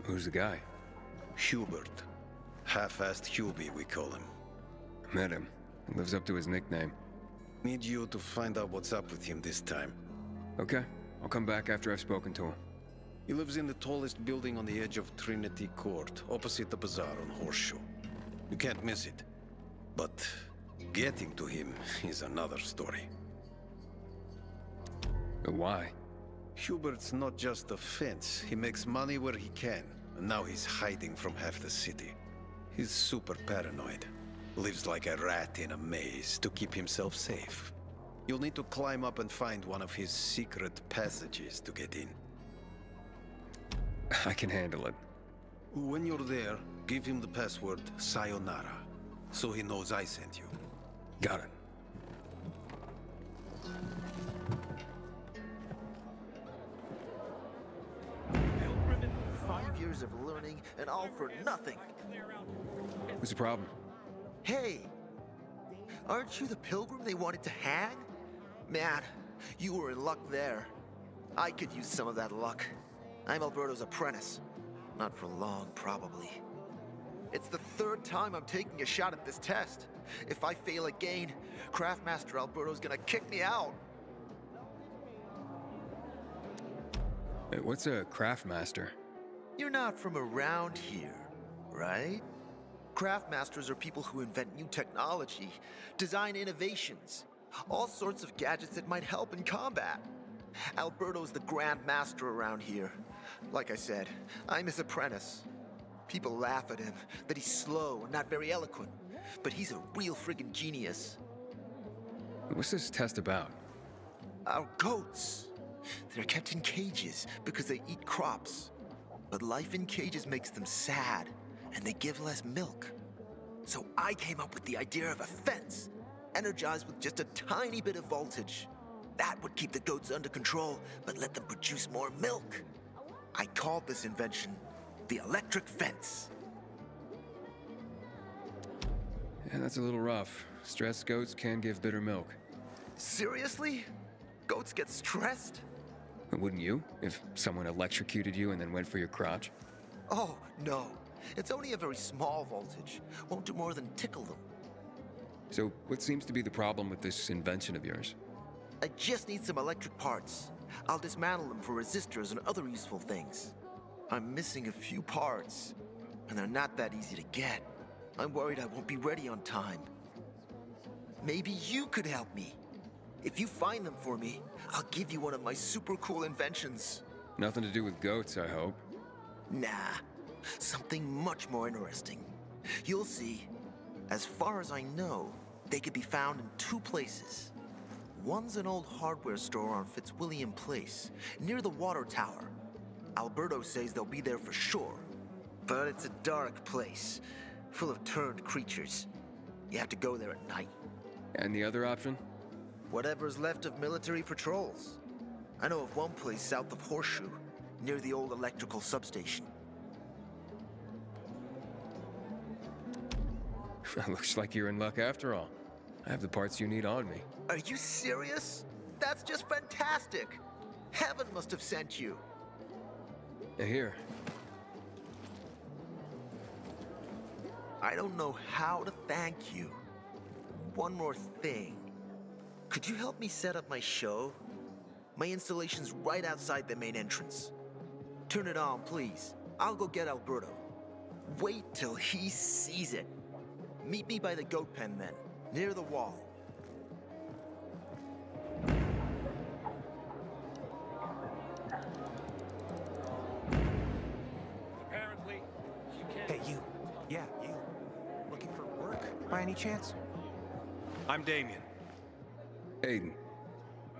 Who's the guy? Hubert. Half-assed Hubie, we call him. Met him. He lives up to his nickname. Need you to find out what's up with him this time. Okay. I'll come back after I've spoken to him. He lives in the tallest building on the edge of Trinity Court, opposite the bazaar on Horseshoe. You can't miss it. But getting to him is another story. But why? Hubert's not just a fence. He makes money where he can, and now he's hiding from half the city. He's super paranoid. Lives like a rat in a maze to keep himself safe. You'll need to climb up and find one of his secret passages to get in. I can handle it. When you're there, give him the password Sayonara, so he knows I sent you. Got it. 5 years of learning, and all for nothing. What's the problem? Hey, aren't you the pilgrim they wanted to hang? Man, you were in luck there. I could use some of that luck. I'm Alberto's apprentice. Not for long, probably. It's the 3rd time I'm taking a shot at this test. If I fail again, Craftmaster Alberto's gonna kick me out. Hey, what's a craftmaster? You're not from around here, right? Craftmasters are people who invent new technology, design innovations, all sorts of gadgets that might help in combat. Alberto's the Grand Master around here. Like I said, I'm his apprentice. People laugh at him, that he's slow and not very eloquent, but he's a real friggin' genius. What's this test about? Our goats. They're kept in cages because they eat crops. But life in cages makes them sad, and they give less milk. So I came up with the idea of a fence, energized with just a tiny bit of voltage. That would keep the goats under control, but let them produce more milk. I called this invention the electric fence. Yeah, that's a little rough. Stressed goats can give bitter milk. Seriously? Goats get stressed? Wouldn't you? If someone electrocuted you and then went for your crotch? Oh, no. It's only a very small voltage. Won't do more than tickle them. So, what seems to be the problem with this invention of yours? I just need some electric parts. I'll dismantle them for resistors and other useful things. I'm missing a few parts, and they're not that easy to get. I'm worried I won't be ready on time. Maybe you could help me. If you find them for me, I'll give you one of my super cool inventions. Nothing to do with goats, I hope. Nah, something much more interesting. You'll see. As far as I know, they could be found in 2 places. One's an old hardware store on Fitzwilliam Place, near the water tower. Alberto says they'll be there for sure. But it's a dark place, full of turned creatures. You have to go there at night. And the other option? Whatever's left of military patrols. I know of one place south of Horseshoe, near the old electrical substation. Looks like you're in luck after all. I have the parts you need on me. Are you serious? That's just fantastic! Heaven must have sent you. Here. I don't know how to thank you. One more thing. Could you help me set up my show? My installation's right outside the main entrance. Turn it on, please. I'll go get Alberto. Wait till he sees it. Meet me by the goat pen then, near the wall. Apparently, you can't... Hey, you. Yeah, you. Looking for work, by any chance? I'm Damien. Aiden.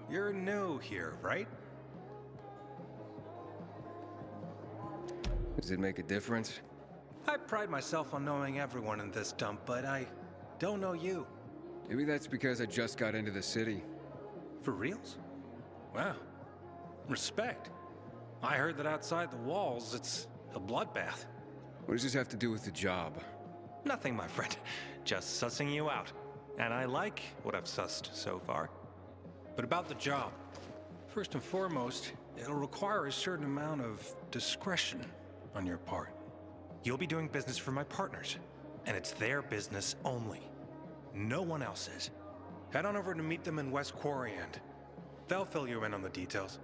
You're new here, right? Does it make a difference? I pride myself on knowing everyone in this dump, but I don't know you. Maybe that's because I just got into the city. For reals? Wow. Respect. I heard that outside the walls, it's a bloodbath. What does this have to do with the job? Nothing, my friend. Just sussing you out. And I like what I've sussed so far. But about the job, First and foremost, it'll require a certain amount of discretion on your part. You'll be doing business for my partners, and it's their business only. No one else's. Head on over to meet them in West Quarry and they'll fill you in on the details.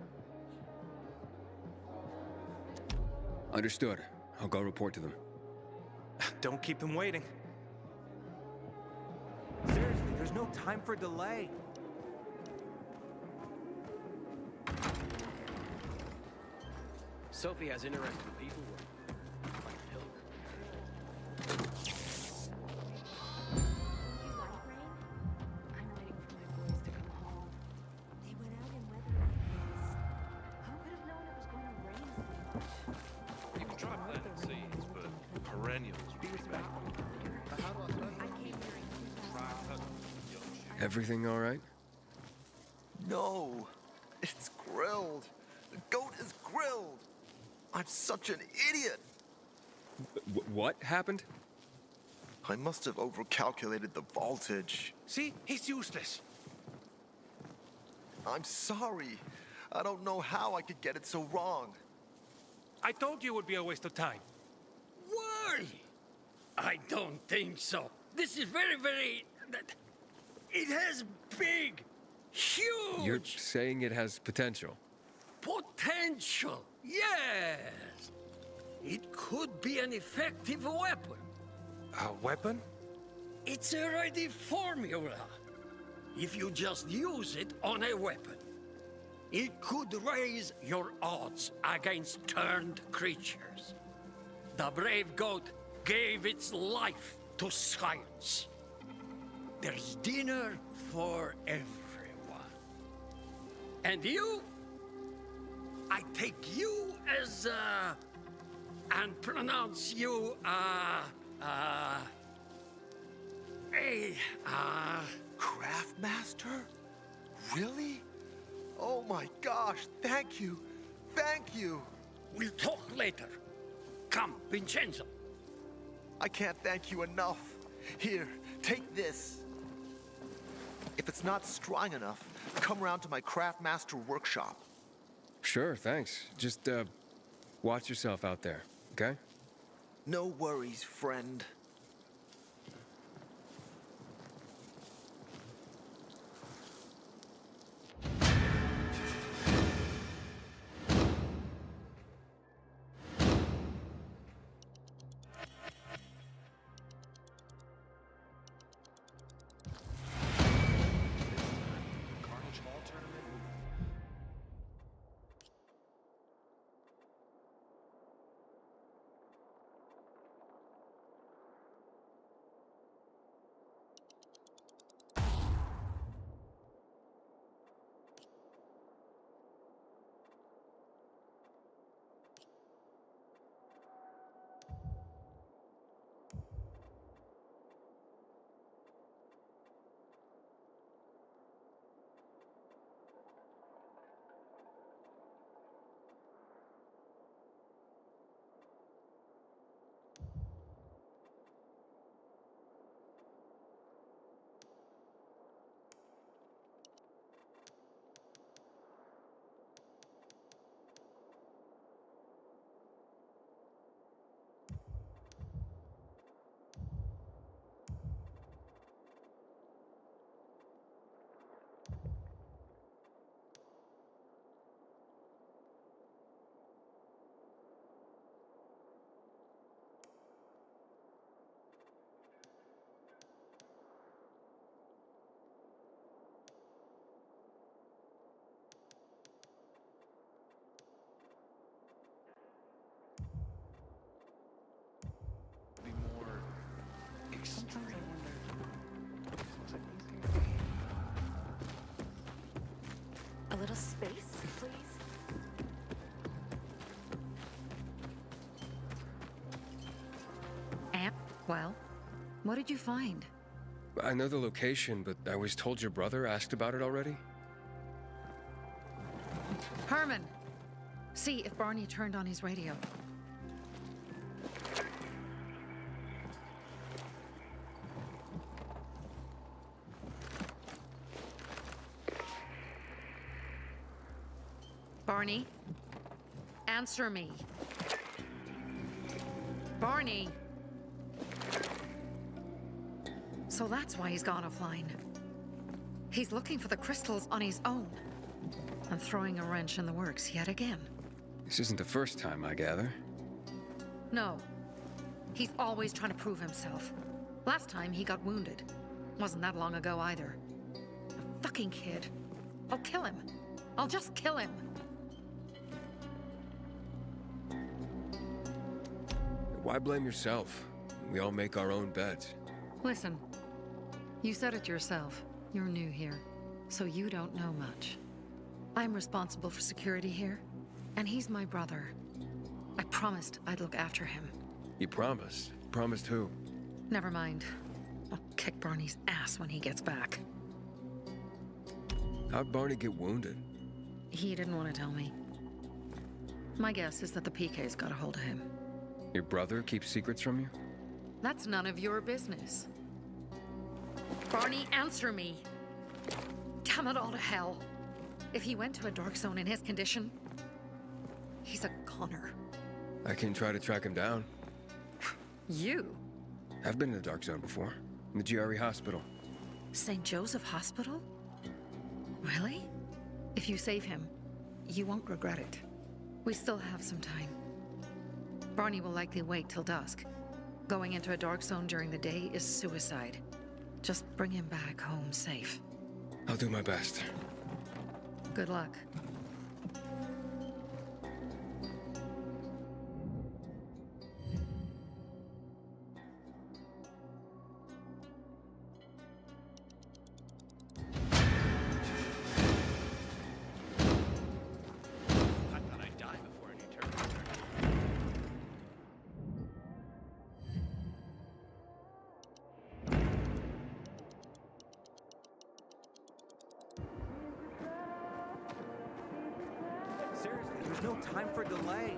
Understood. I'll go report to them. Don't keep them waiting. Seriously, there's no time for delay. Sophie has interesting people working, like Pilgrim. You can try planting seeds, but perennials will be better. Everything all right? No, it's grilled. The goat is grilled. I'm such an idiot. What happened? I must have overcalculated the voltage. See? He's useless. I'm sorry. I don't know how I could get it so wrong. I told you it would be a waste of time. Why? I don't think so. This is very... It has big, huge... You're saying it has potential? Potential, yes. It could be an effective weapon. A weapon? It's a ready formula. If you just use it on a weapon, it could raise your odds against turned creatures. The brave goat gave its life to science. There's dinner for everyone. And you? I take you as, and pronounce you, Craftmaster? Really? Oh my gosh, thank you. Thank you. We'll talk later. Come, Vincenzo. I can't thank you enough. Here, take this. If it's not strong enough, come around to my Craftmaster workshop. Sure, thanks. Just, watch yourself out there, okay? No worries, friend. A little space, please? And, well, what did you find? I know the location, but I was told your brother asked about it already? Herman! See if Barney turned on his radio. Barney, answer me. Barney! So that's why he's gone offline. He's looking for the crystals on his own. And throwing a wrench in the works yet again. This isn't the first time, I gather. No. He's always trying to prove himself. Last time he got wounded. Wasn't that long ago either. A fucking kid. I'll kill him. I'll just kill him. Why blame yourself? We all make our own beds. Listen, you said it yourself. You're new here, so you don't know much. I'm responsible for security here, and he's my brother. I promised I'd look after him. You promised? Promised who? Never mind. I'll kick Barney's ass when he gets back. How'd Barney get wounded? He didn't want to tell me. My guess is that the PK's got a hold of him. Your brother keeps secrets from you? That's none of your business. Barney, answer me. Damn it all to hell. If he went to a dark zone in his condition, he's a goner. I can try to track him down. You? I've been in the dark zone before. In the GRE hospital. St. Joseph Hospital? Really? If you save him, you won't regret it. We still have some time. Barney will likely wait till dusk. Going into a dark zone during the day is suicide. Just bring him back home safe. I'll do my best. Good luck. Seriously, there's no time for delay.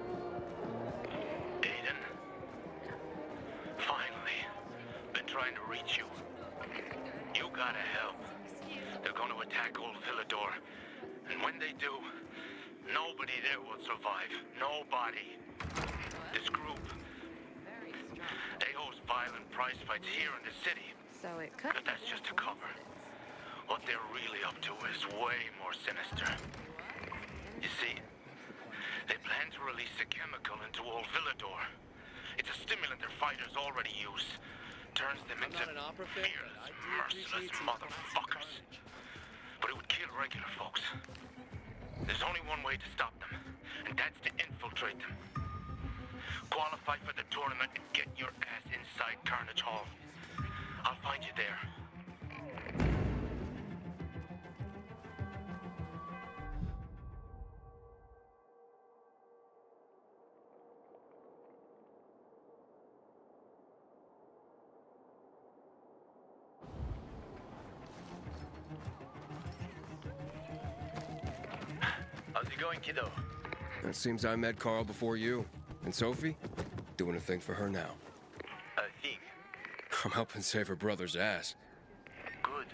Aiden? Finally. Been trying to reach you. You gotta help. They're gonna attack old Villador. And when they do, nobody there will survive. Nobody. This group. They host violent prize fights here in the city. So it could. But that's just a cover. What they're really up to is way more sinister. You see, they plan to release a chemical into old Villador. It's a stimulant their fighters already use. Turns them into fearless, merciless motherfuckers. But it would kill regular folks. There's only one way to stop them, and that's to infiltrate them. Qualify for the tournament and get your ass inside Carnage Hall. I'll find you there. How's it going, kiddo? It seems I met Carl before you. And Sophie? Doing a thing for her now. I think. I'm helping save her brother's ass. Good.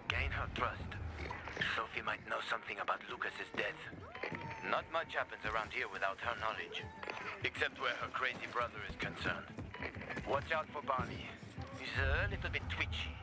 Gain her trust. Sophie might know something about Lucas's death. Not much happens around here without her knowledge. Except where her crazy brother is concerned. Watch out for Barney. He's a little bit twitchy.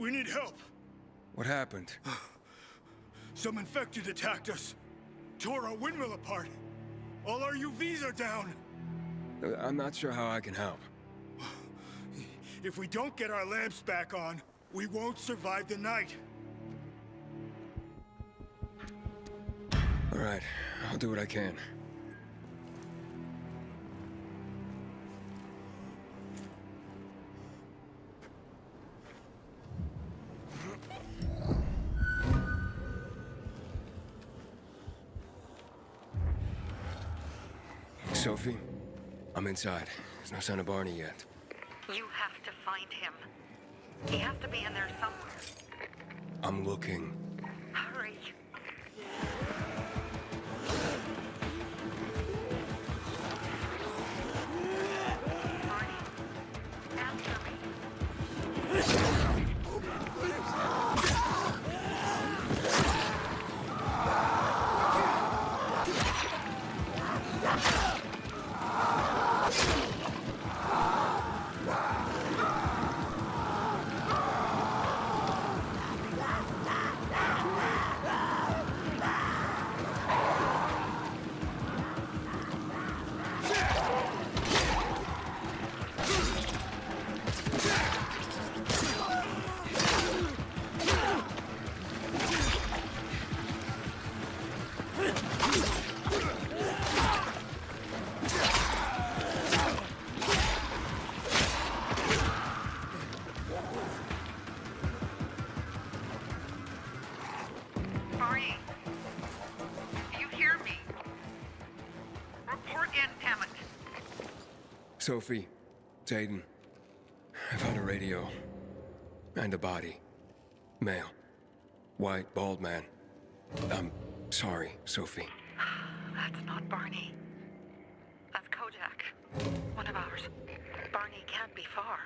We need help. What happened? Some infected attacked us. Tore our windmill apart. All our UVs are down. I'm not sure how I can help. If we don't get our lamps back on, we won't survive the night. All right, I'll do what I can. Sophie, I'm inside. There's no sign of Barney yet. You have to find him. He has to be in there somewhere. I'm looking. Hurry. Sophie, it's Aiden. I found a radio. And a body. Male. White, bald man. I'm sorry, Sophie. That's not Barney. That's Kojak. One of ours. Barney can't be far.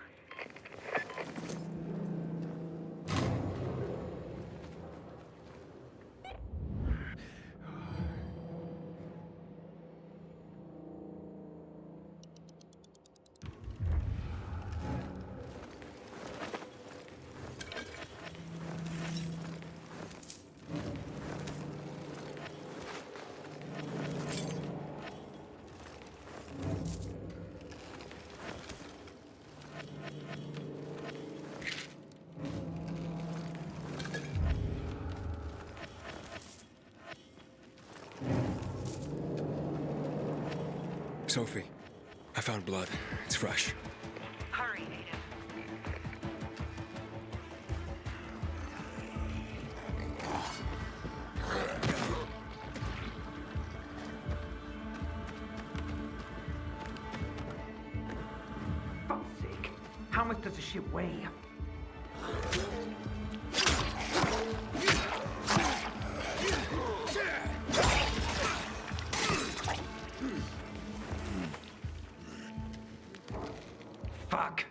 Sophie, I found blood. It's fresh. Hurry, Aiden. Fuck's sake. How much does the ship weigh?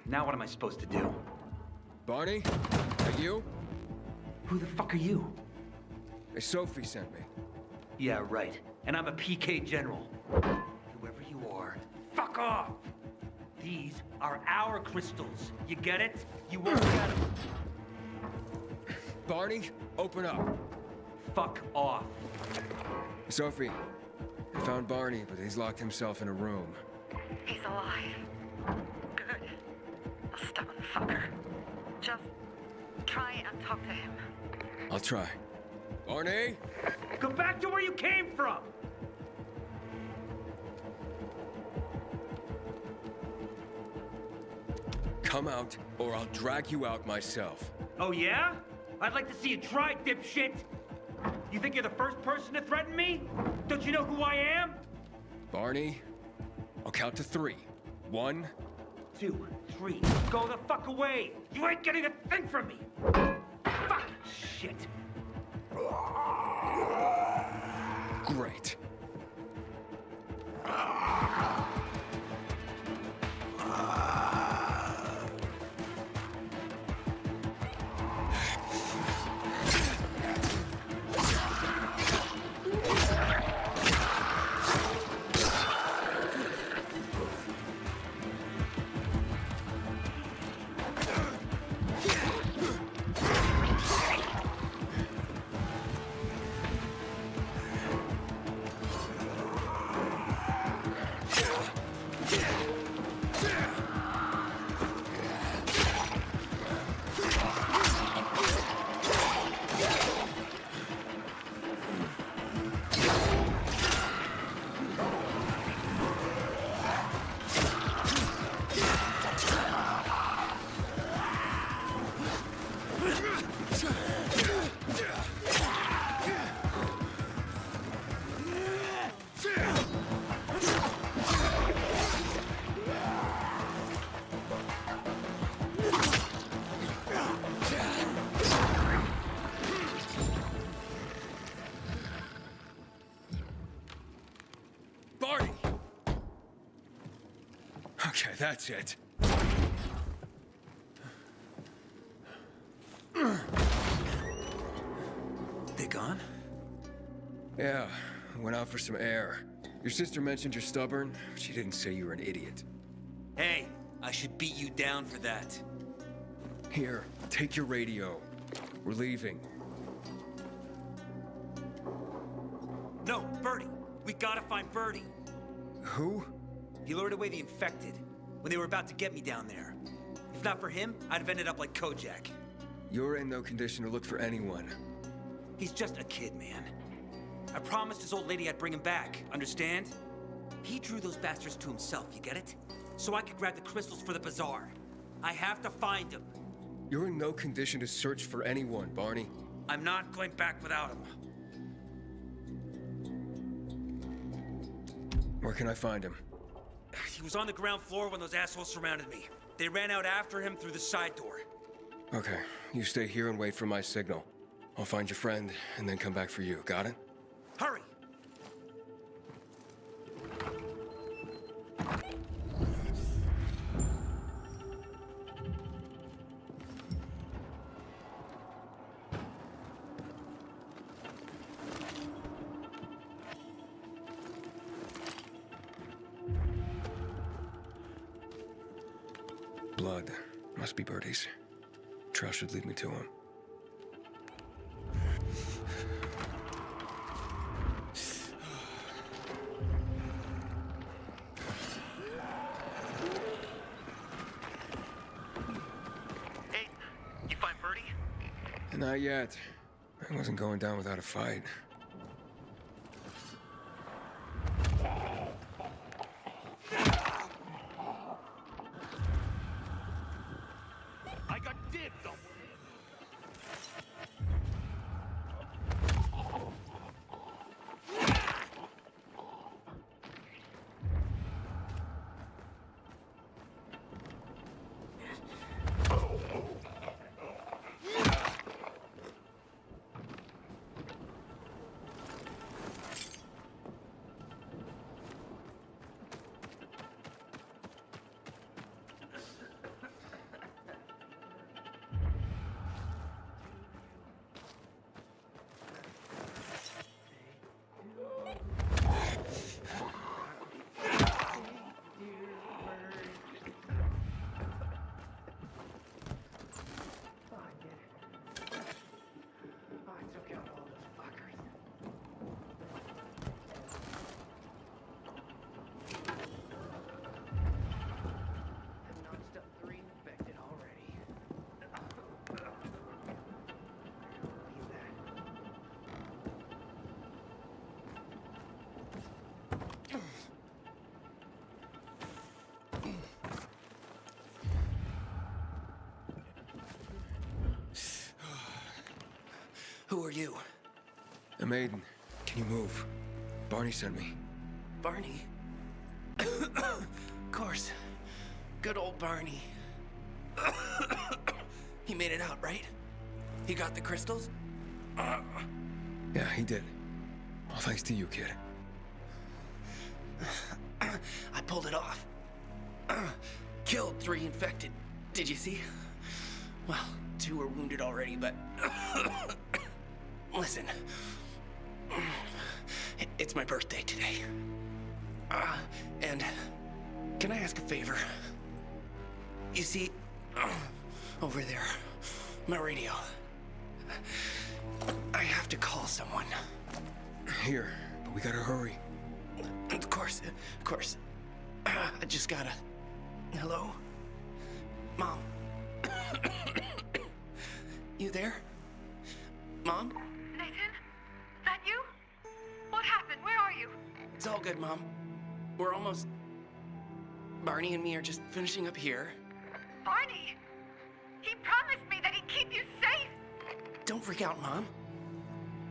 Now what am I supposed to do? Barney? Are you? Who the fuck are you? Sophie sent me. Yeah, right. And I'm a PK general. Whoever you are, fuck off! These are our crystals. You get it? You won't get them. Barney, open up. Fuck off. Sophie, I found Barney, but he's locked himself in a room. He's alive. Good. A stubborn fucker. Just try and talk to him. I'll try. Barney? Go back to where you came from! Come out, or I'll drag you out myself. Oh yeah? I'd like to see you try, dipshit! You think you're the first person to threaten me? Don't you know who I am? Barney, I'll count to 3. 1, 2, 3. Go the fuck away! You ain't getting a thing from me! Fuck shit! Great. That's it. They gone? Yeah, went out for some air. Your sister mentioned you're stubborn. She didn't say you were an idiot. Hey, I should beat you down for that. Here, take your radio. We're leaving. No, Birdie. We gotta find Birdie. Who? He lured away the infected when they were about to get me down there. If not for him, I'd have ended up like Kojak. You're in no condition to look for anyone. He's just a kid, man. I promised his old lady I'd bring him back, understand? He drew those bastards to himself, you get it? So I could grab the crystals for the bazaar. I have to find him. You're in no condition to search for anyone, Barney. I'm not going back without him. Where can I find him? He was on the ground floor when those assholes surrounded me. They ran out after him through the side door. Okay, you stay here and wait for my signal. I'll find your friend and then come back for you. Got it? Hurry! Blood. Must be Birdie's. Trail should lead me to him. Hey, you find Birdie? Not yet. I wasn't going down without a fight. I got dibs on. Who are you? A maiden. Can you move? Barney sent me. Barney? Of course. Good old Barney. He made it out, right? He got the crystals? Yeah, he did. All thanks to you, kid. I pulled it off. Killed 3 infected. Did you see? Well, 2 were wounded already, but... Listen. It's my birthday today. And can I ask a favor? You see, over there, my radio. I have to call someone. Here, but we gotta hurry. Of course. I just gotta... Hello? Mom? You there? Mom? Nathan? That you? What happened? Where are you? It's all good, Mom. We're almost... Barney and me are just finishing up here. Barney! He promised me that he'd keep you safe! Don't freak out, Mom.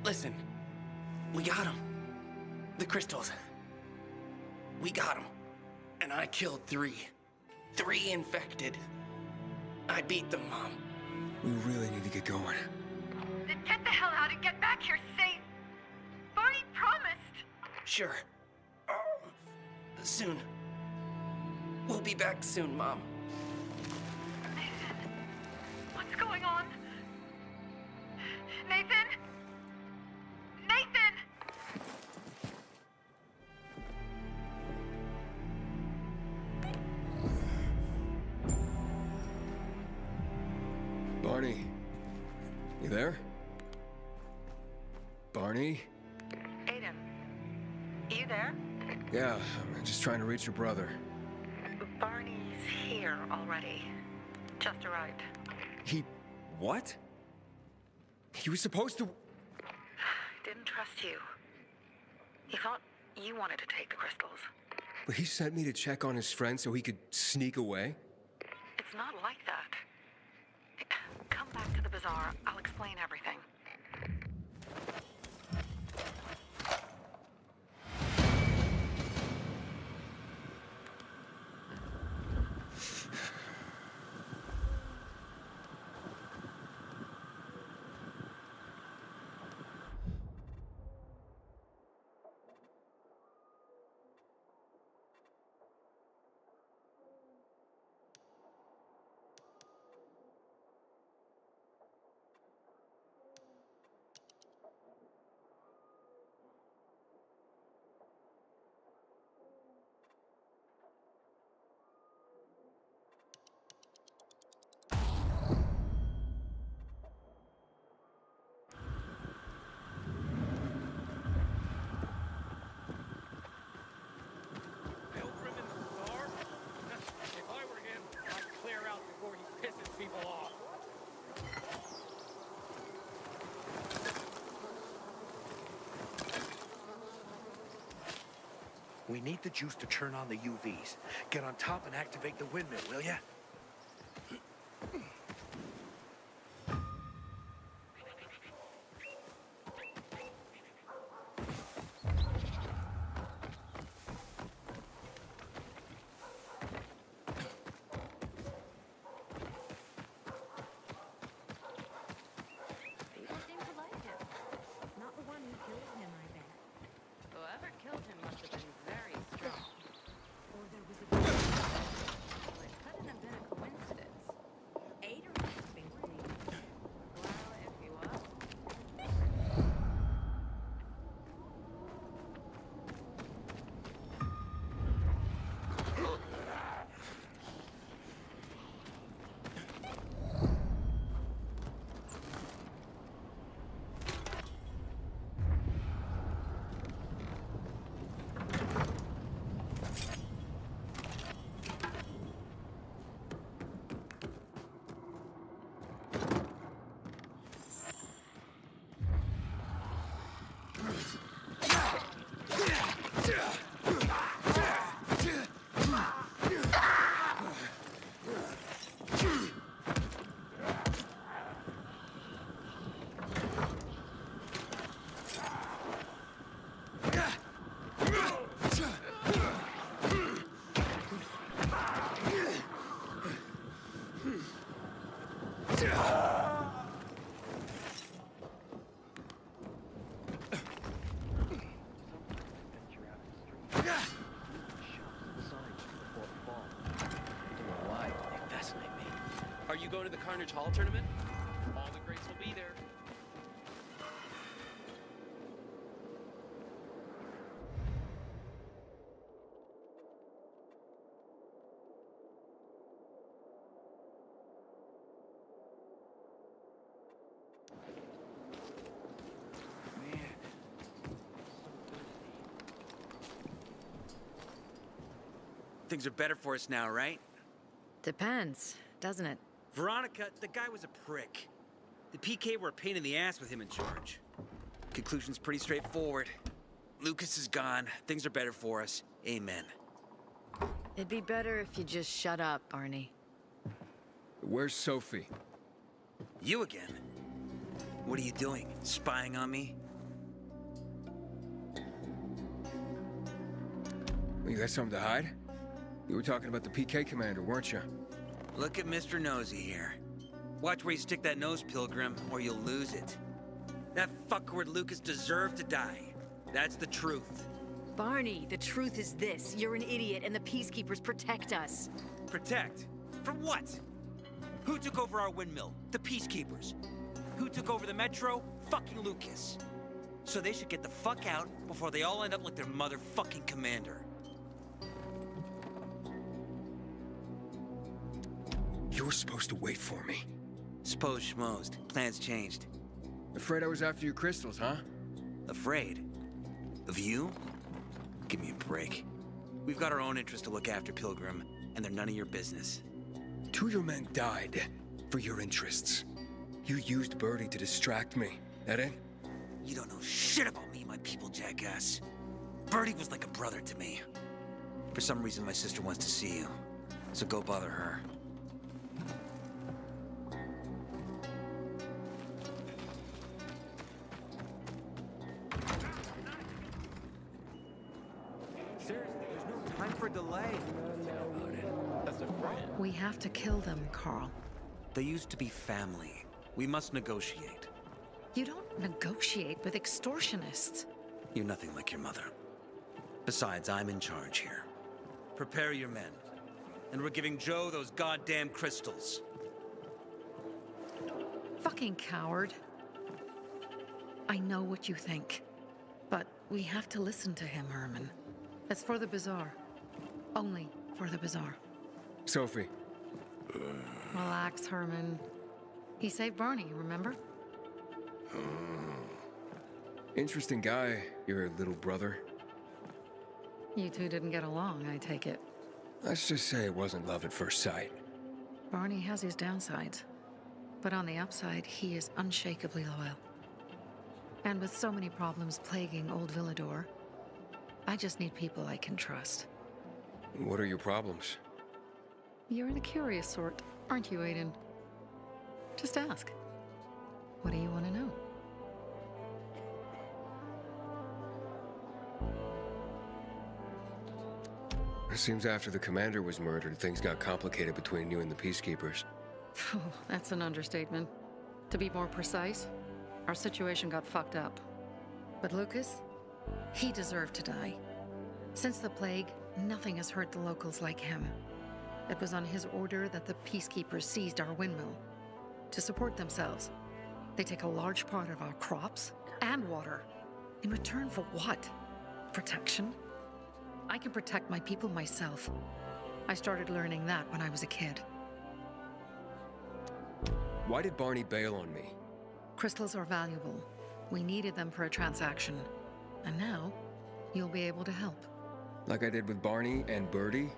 Listen, we got him. The crystals. We got him. And I killed 3. 3 infected. I beat them, Mom. We really need to get going. Then get the hell out and get back here safe! Barney promised! Sure. Soon. We'll be back soon, Mom. What's going on? Nathan? Nathan! Barney, you there? Barney? Aiden, you there? Yeah, I'm just trying to reach your brother. Barney's here already. Just arrived. He... what? He was supposed to... Didn't trust you. He thought you wanted to take the crystals. But he sent me to check on his friend so he could sneak away? It's not like that. Come back to the bazaar. I'll explain everything. We need the juice to turn on the UVs. Get on top and activate the windmill, will ya? People seem to like him. Not the one who killed him, I bet. Whoever killed him must have been very strong. Or there was a... Well, it couldn't have been a coincidence. Ada must have been clean. Well, if he was... Are you going to the Carnage Hall tournament? All the greats will be there. Things are better for us now, right? Depends, doesn't it? Veronica, the guy was a prick. The PK were a pain in the ass with him in charge. Conclusion's pretty straightforward. Lucas is gone. Things are better for us. Amen. It'd be better if you just shut up, Barney. Where's Sophie? You again? What are you doing? Spying on me? You got something to hide? You were talking about the PK commander, weren't you? Look at Mr. Nosy here. Watch where you stick that nose, Pilgrim, or you'll lose it. That fuckward Lucas deserved to die. That's the truth. Barney, the truth is this. You're an idiot and the Peacekeepers protect us. Protect? From what? Who took over our windmill? The Peacekeepers. Who took over the Metro? Fucking Lucas. So they should get the fuck out before they all end up like their motherfucking commander. You were supposed to wait for me. Suppose schmozed. Plans changed. Afraid I was after your crystals, huh? Afraid? Of you? Give me a break. We've got our own interests to look after, Pilgrim, and they're none of your business. 2 of your men died for your interests. You used Birdie to distract me. That it? You don't know shit about me, my people, jackass. Birdie was like a brother to me. For some reason, my sister wants to see you. So go bother her. Seriously, there's no time for delay. That's a friend. We have to kill them, Carl. They used to be family. We must negotiate. You don't negotiate with extortionists. You're nothing like your mother. Besides, I'm in charge here. Prepare your men. And we're giving Joe those goddamn crystals. Fucking coward. I know what you think. But we have to listen to him, Herman. It's for the bazaar. Only for the bazaar. Sophie. Relax, Herman. He saved Barney, remember? Interesting guy, your little brother. You two didn't get along, I take it. Let's just say it wasn't love at first sight. Barney has his downsides. But on the upside, he is unshakably loyal. And with so many problems plaguing old Villador, I just need people I can trust. What are your problems? You're the curious sort, aren't you, Aiden? Just ask. What do you want to know? It seems after the commander was murdered, things got complicated between you and the Peacekeepers. Oh, that's an understatement. To be more precise, our situation got fucked up. But Lucas, he deserved to die. Since the plague, nothing has hurt the locals like him. It was on his order that the Peacekeepers seized our windmill. To support themselves, they take a large part of our crops and water. In return for what? Protection? I can protect my people myself. I started learning that when I was a kid. Why did Barney bail on me? Crystals are valuable. We needed them for a transaction. And now, you'll be able to help. Like I did with Barney and Birdie?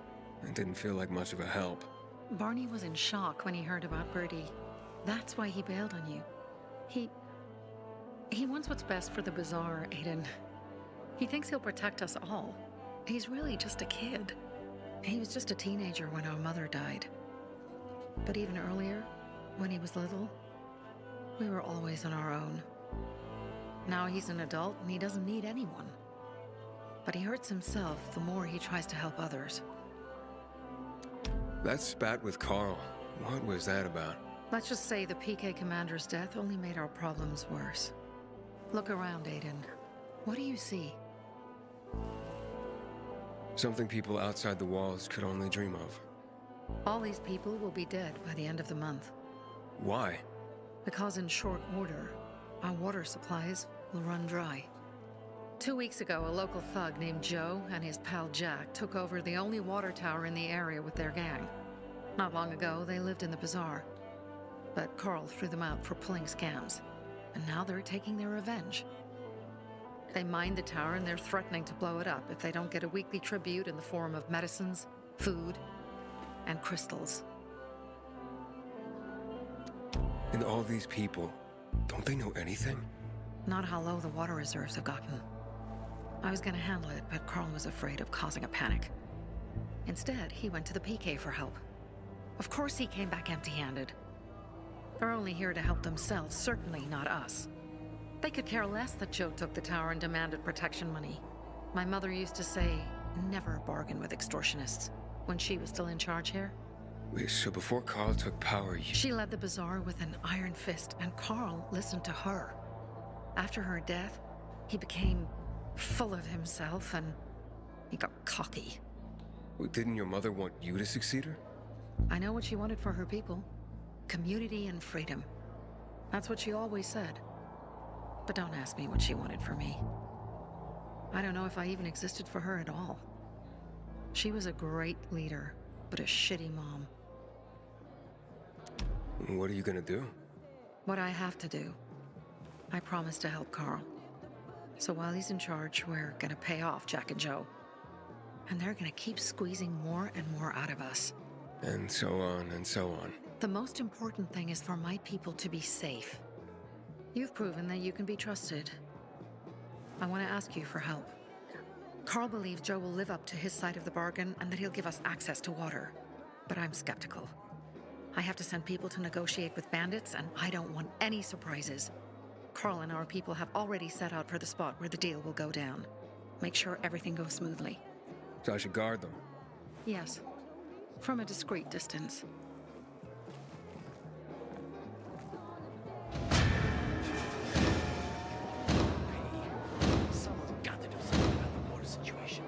It didn't feel like much of a help. Barney was in shock when he heard about Birdie. That's why he bailed on you. He wants what's best for the bazaar, Aiden. He thinks he'll protect us all. He's really just a kid. He was just a teenager when our mother died. But even earlier, when he was little, we were always on our own. Now he's an adult and he doesn't need anyone. But he hurts himself the more he tries to help others. That spat with Carl, what was that about? Let's just say the PK commander's death only made our problems worse. Look around, Aiden. What do you see? Something people outside the walls could only dream of. All these people will be dead by the end of the month. Why? Because in short order, our water supplies will run dry. 2 weeks ago, a local thug named Joe and his pal Jack took over the only water tower in the area with their gang. Not long ago, they lived in the bazaar. But Carl threw them out for pulling scams. And now they're taking their revenge. They mined the tower and they're threatening to blow it up if they don't get a weekly tribute in the form of medicines, food, and crystals. And all these people, don't they know anything? Not how low the water reserves have gotten. I was gonna handle it, but Carl was afraid of causing a panic. Instead, he went to the PK for help. Of course he came back empty-handed. They're only here to help themselves, certainly not us. They could care less that Joe took the tower and demanded protection money. My mother used to say, never bargain with extortionists, when she was still in charge here. Wait, so before Carl took power, She led the bazaar with an iron fist, and Carl listened to her. After her death, he became full of himself and He got cocky. Well, didn't your mother want you to succeed her? I know what she wanted for her people. Community and freedom. That's what she always said. But don't ask me what she wanted for me. I don't know if I even existed for her at all. She was a great leader, but a shitty mom. What are you gonna do? What I have to do. I promised to help Carl. So while he's in charge, we're gonna pay off Jack and Joe. And they're gonna keep squeezing more and more out of us. And so on and so on. The most important thing is for my people to be safe. You've proven that you can be trusted. I want to ask you for help. Carl believes Joe will live up to his side of the bargain and that he'll give us access to water. But I'm skeptical. I have to send people to negotiate with bandits, and I don't want any surprises. Carl and our people have already set out for the spot where the deal will go down. Make sure everything goes smoothly. So I should guard them? Yes. From a discreet distance. Someone's got to do something about the water situation.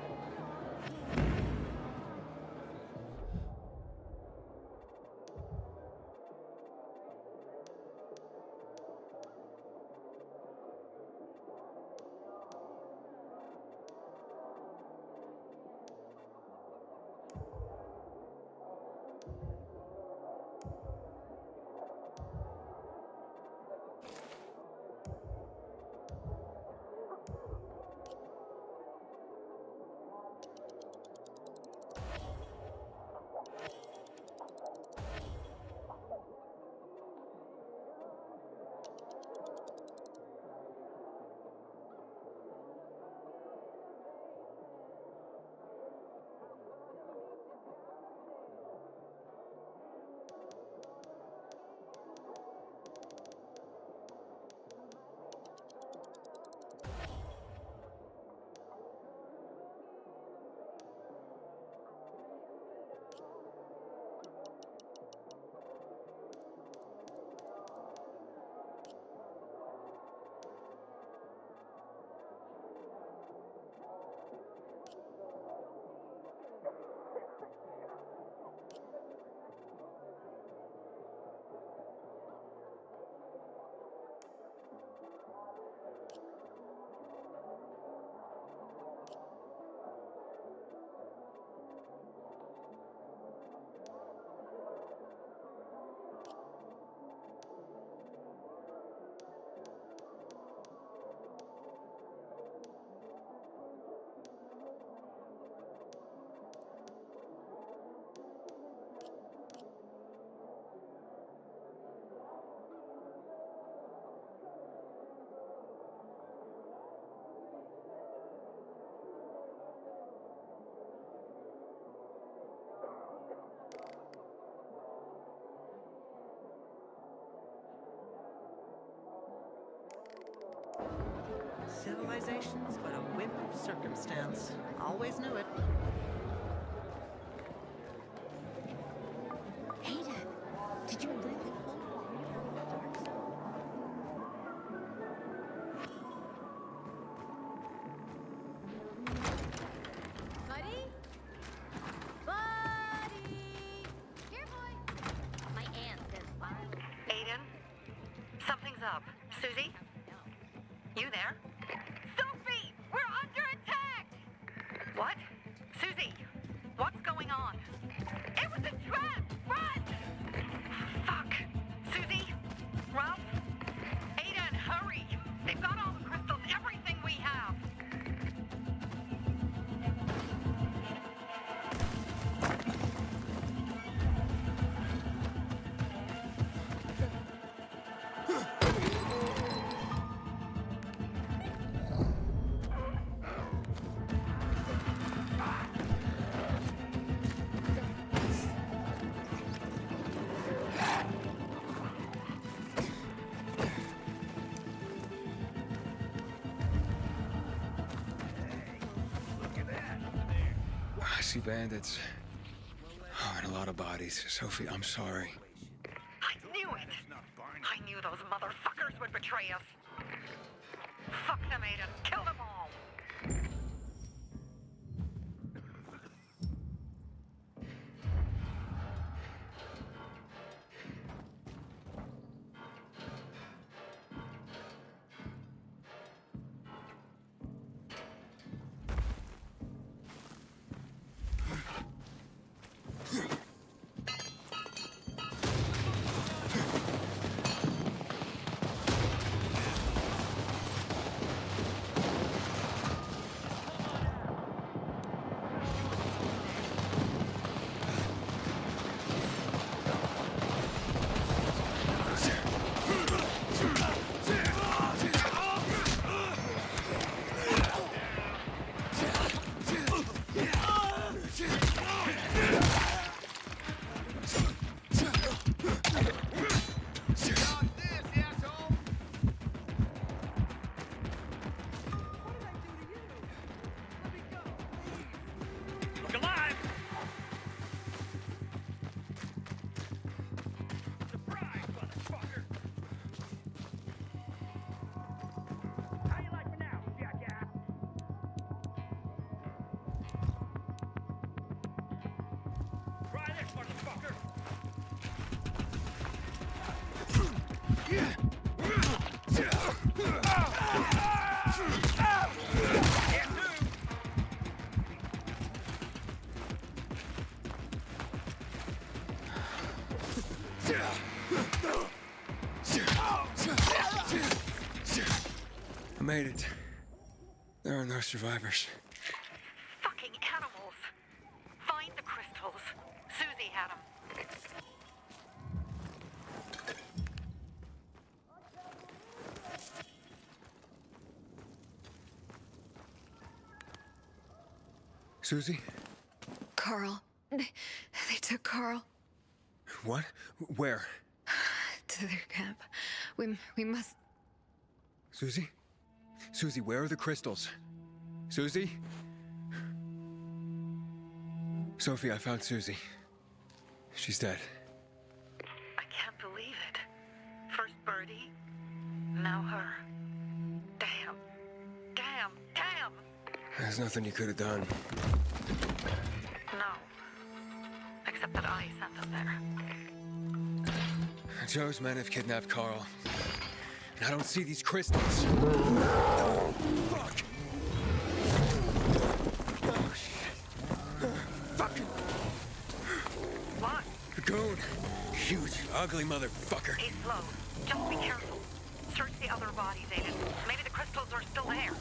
Civilization's but a whip of circumstance. Always knew it. Aiden, did you really hold Buddy? Buddy! Here, boy! My aunt says buddy. Aiden? Something's up. Susie? You there? Sophie! We're under attack! What? Susie, what's going on? It was a trap! Run! Fuck! Susie? Ralph? Aiden, hurry! They've got all the crystals, everything we have! I see bandits. Oh, and a lot of bodies. Sophie, I'm sorry. I knew it! I knew those motherfuckers would betray us! Fuck them, Aiden! Kill them all! I made it. There are no survivors. Fucking animals. Find the crystals. Susie had them. Susie? Carl. They took Carl What? Where? to their camp. We must... Susie? Susie, where are the crystals? Susie? Sophie, I found Susie. She's dead. I can't believe it. First Birdie, now her. Damn. Damn. Damn. There's nothing you could have done. No. Except that I sent them there. Joe's men have kidnapped Carl. And I don't see these crystals. Fuck! Oh, shit. Fuck! What? A goon. Huge, ugly motherfucker. He's slow. Just be careful. Search the other bodies, Aiden. Maybe the crystals are still there.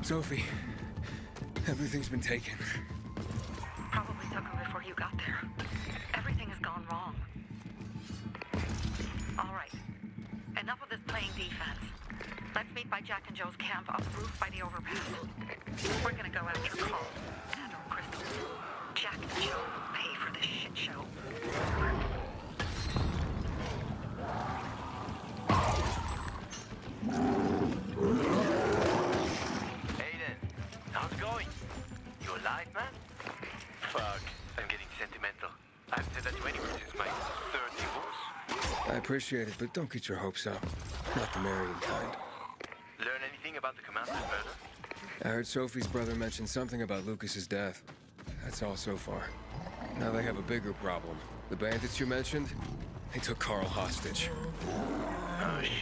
Sophie, everything's been taken. Probably took them before you got there. Everything has gone wrong. All right. Enough of this playing defense. Let's meet by Jack and Joe's camp on the roof by the overpass. We're gonna go after Carl and our crystals. Jack and Joe will pay for this shit show. Aiden, how's it going? You alive, man? Fuck, I'm getting sentimental. I've said that to anyone since my third divorce. I appreciate it, but don't get your hopes up. Not the marrying kind. Learn anything about the commander's murder? I heard Sophie's brother mention something about Lucas's death. That's all so far. Now they have a bigger problem. The bandits you mentioned, they took Carl hostage. Oh, shit.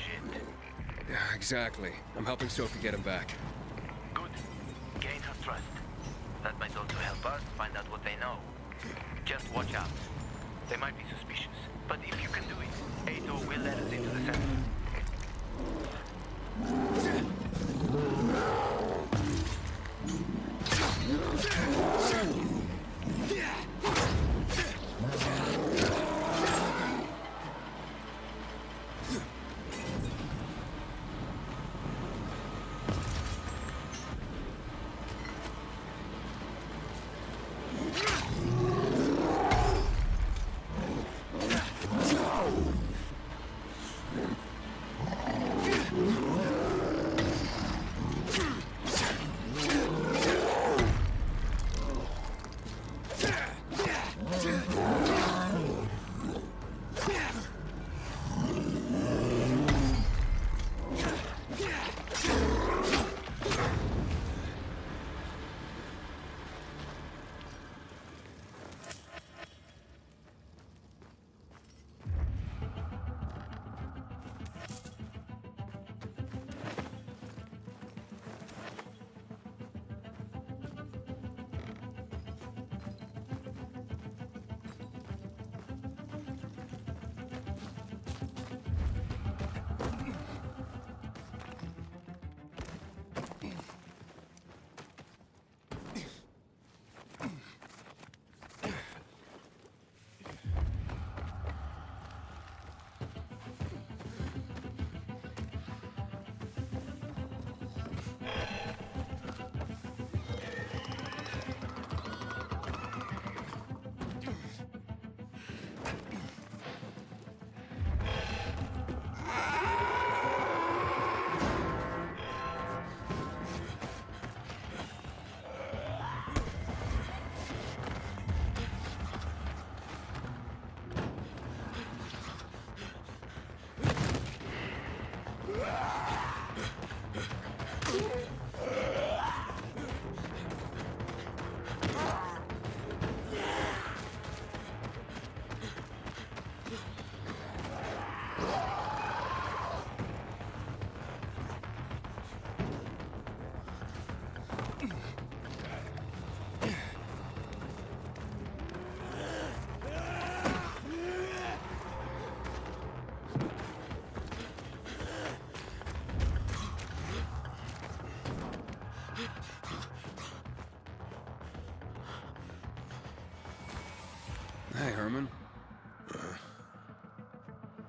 Yeah, exactly. I'm helping Sophie get him back. Good. Gain her trust. That might also help us find out what they know. Just watch out. They might be suspicious. But if you can do it, Ato will let us into the center.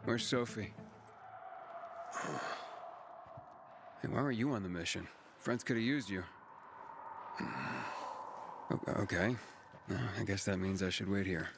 Where's Sophie? Hey, why were you on the mission? Friends could have used you. Okay. I guess that means I should wait here.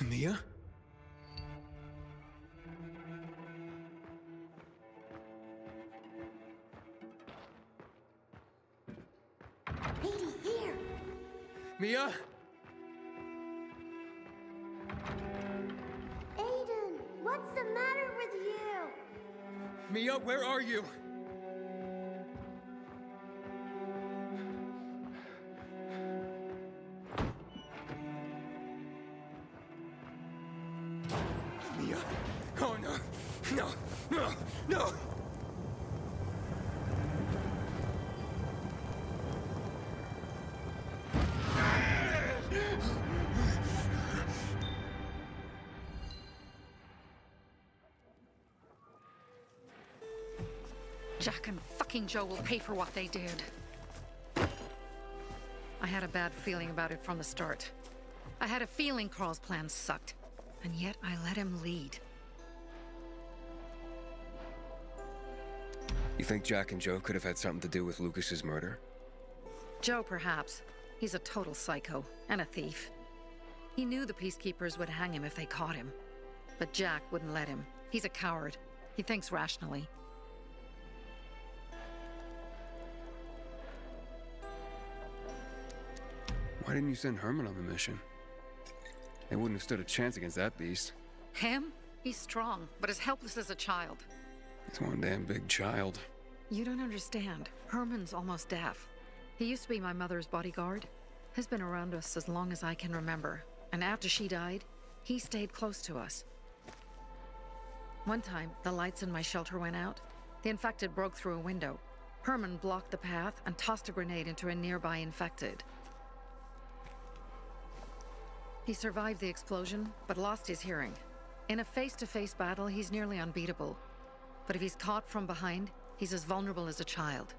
Mia? Edie, here! Mia? Aiden, what's the matter with you? Mia, where are you? Mia. Oh no. No. No. No. Jack and fucking Joe will pay for what they did. I had a bad feeling about it from the start. I had a feeling Carl's plan sucked, and yet I let him lead. You think Jack and Joe could have had something to do with Lucas's murder? Joe, perhaps. He's a total psycho and a thief. He knew the peacekeepers would hang him if they caught him. But Jack wouldn't let him. He's a coward. He thinks rationally. Why didn't you send Herman on the mission? They wouldn't have stood a chance against that beast. Him? He's strong, but as helpless as a child. He's one damn big child. You don't understand. Herman's almost deaf. He used to be my mother's bodyguard. He's been around us as long as I can remember. And after she died, he stayed close to us. One time, the lights in my shelter went out. The infected broke through a window. Herman blocked the path and tossed a grenade into a nearby infected. He survived the explosion, but lost his hearing. In a face-to-face battle, he's nearly unbeatable. But if he's caught from behind, he's as vulnerable as a child.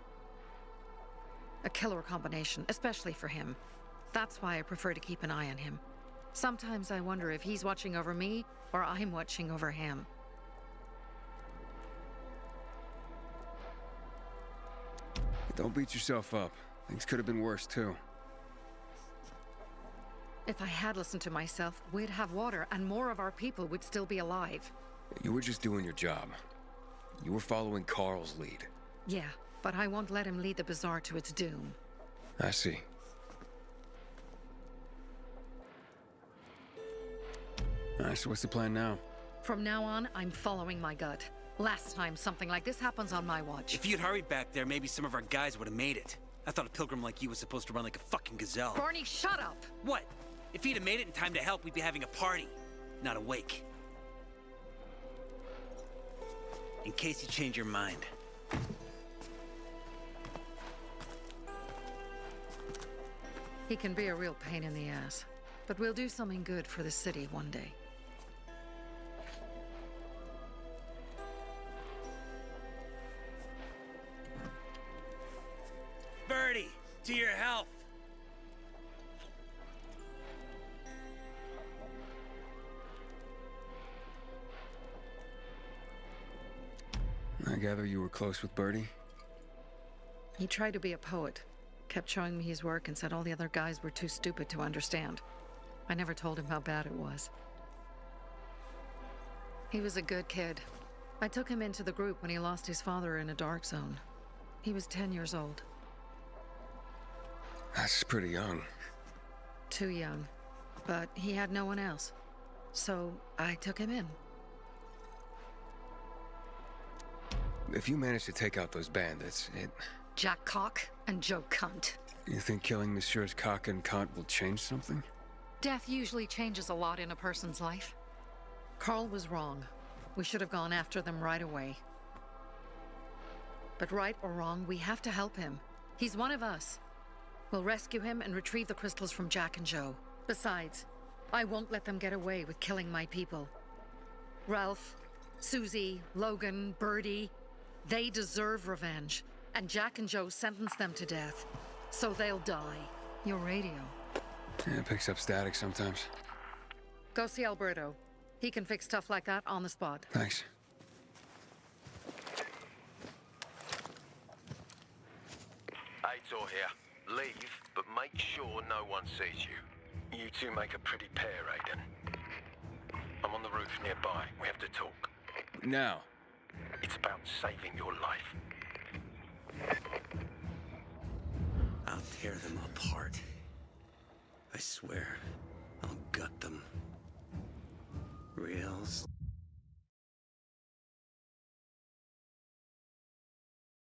A killer combination, especially for him. That's why I prefer to keep an eye on him. Sometimes I wonder if he's watching over me, or I'm watching over him. Don't beat yourself up. Things could have been worse, too. If I had listened to myself, we'd have water, and more of our people would still be alive. You were just doing your job. You were following Carl's lead. Yeah, but I won't let him lead the Bazaar to its doom. I see. Alright, so what's the plan now? From now on, I'm following my gut. Last time something like this happens on my watch. If you'd hurried back there, maybe some of our guys would have made it. I thought a pilgrim like you was supposed to run like a fucking gazelle. Barney, shut up! What? If he'd have made it in time to help, we'd be having a party, not a wake. In case you change your mind. He can be a real pain in the ass, but we'll do something good for the city one day. Birdie, to your health. I gather you were close with Birdie? He tried to be a poet, kept showing me his work and said all the other guys were too stupid to understand. I never told him how bad it was. He was a good kid. I took him into the group when he lost his father in a dark zone. He was 10 years old. That's pretty young. Too young. But he had no one else. So I took him in. If you manage to take out those bandits, Jack Cock and Joe Cunt. You think killing Messieurs Cock and Kant will change something? Death usually changes a lot in a person's life. Carl was wrong. We should have gone after them right away. But right or wrong, we have to help him. He's one of us. We'll rescue him and retrieve the crystals from Jack and Joe. Besides, I won't let them get away with killing my people. Ralph, Susie, Logan, Birdie, they deserve revenge. And Jack and Joe sentenced them to death. So they'll die. Your radio. Yeah, it picks up static sometimes. Go see Alberto. He can fix stuff like that on the spot. Thanks. Aitor here. Leave, but make sure no one sees you. You two make a pretty pair, Aiden. I'm on the roof nearby. We have to talk. Now. It's about saving your life. I'll tear them apart. I swear, I'll gut them. Rails,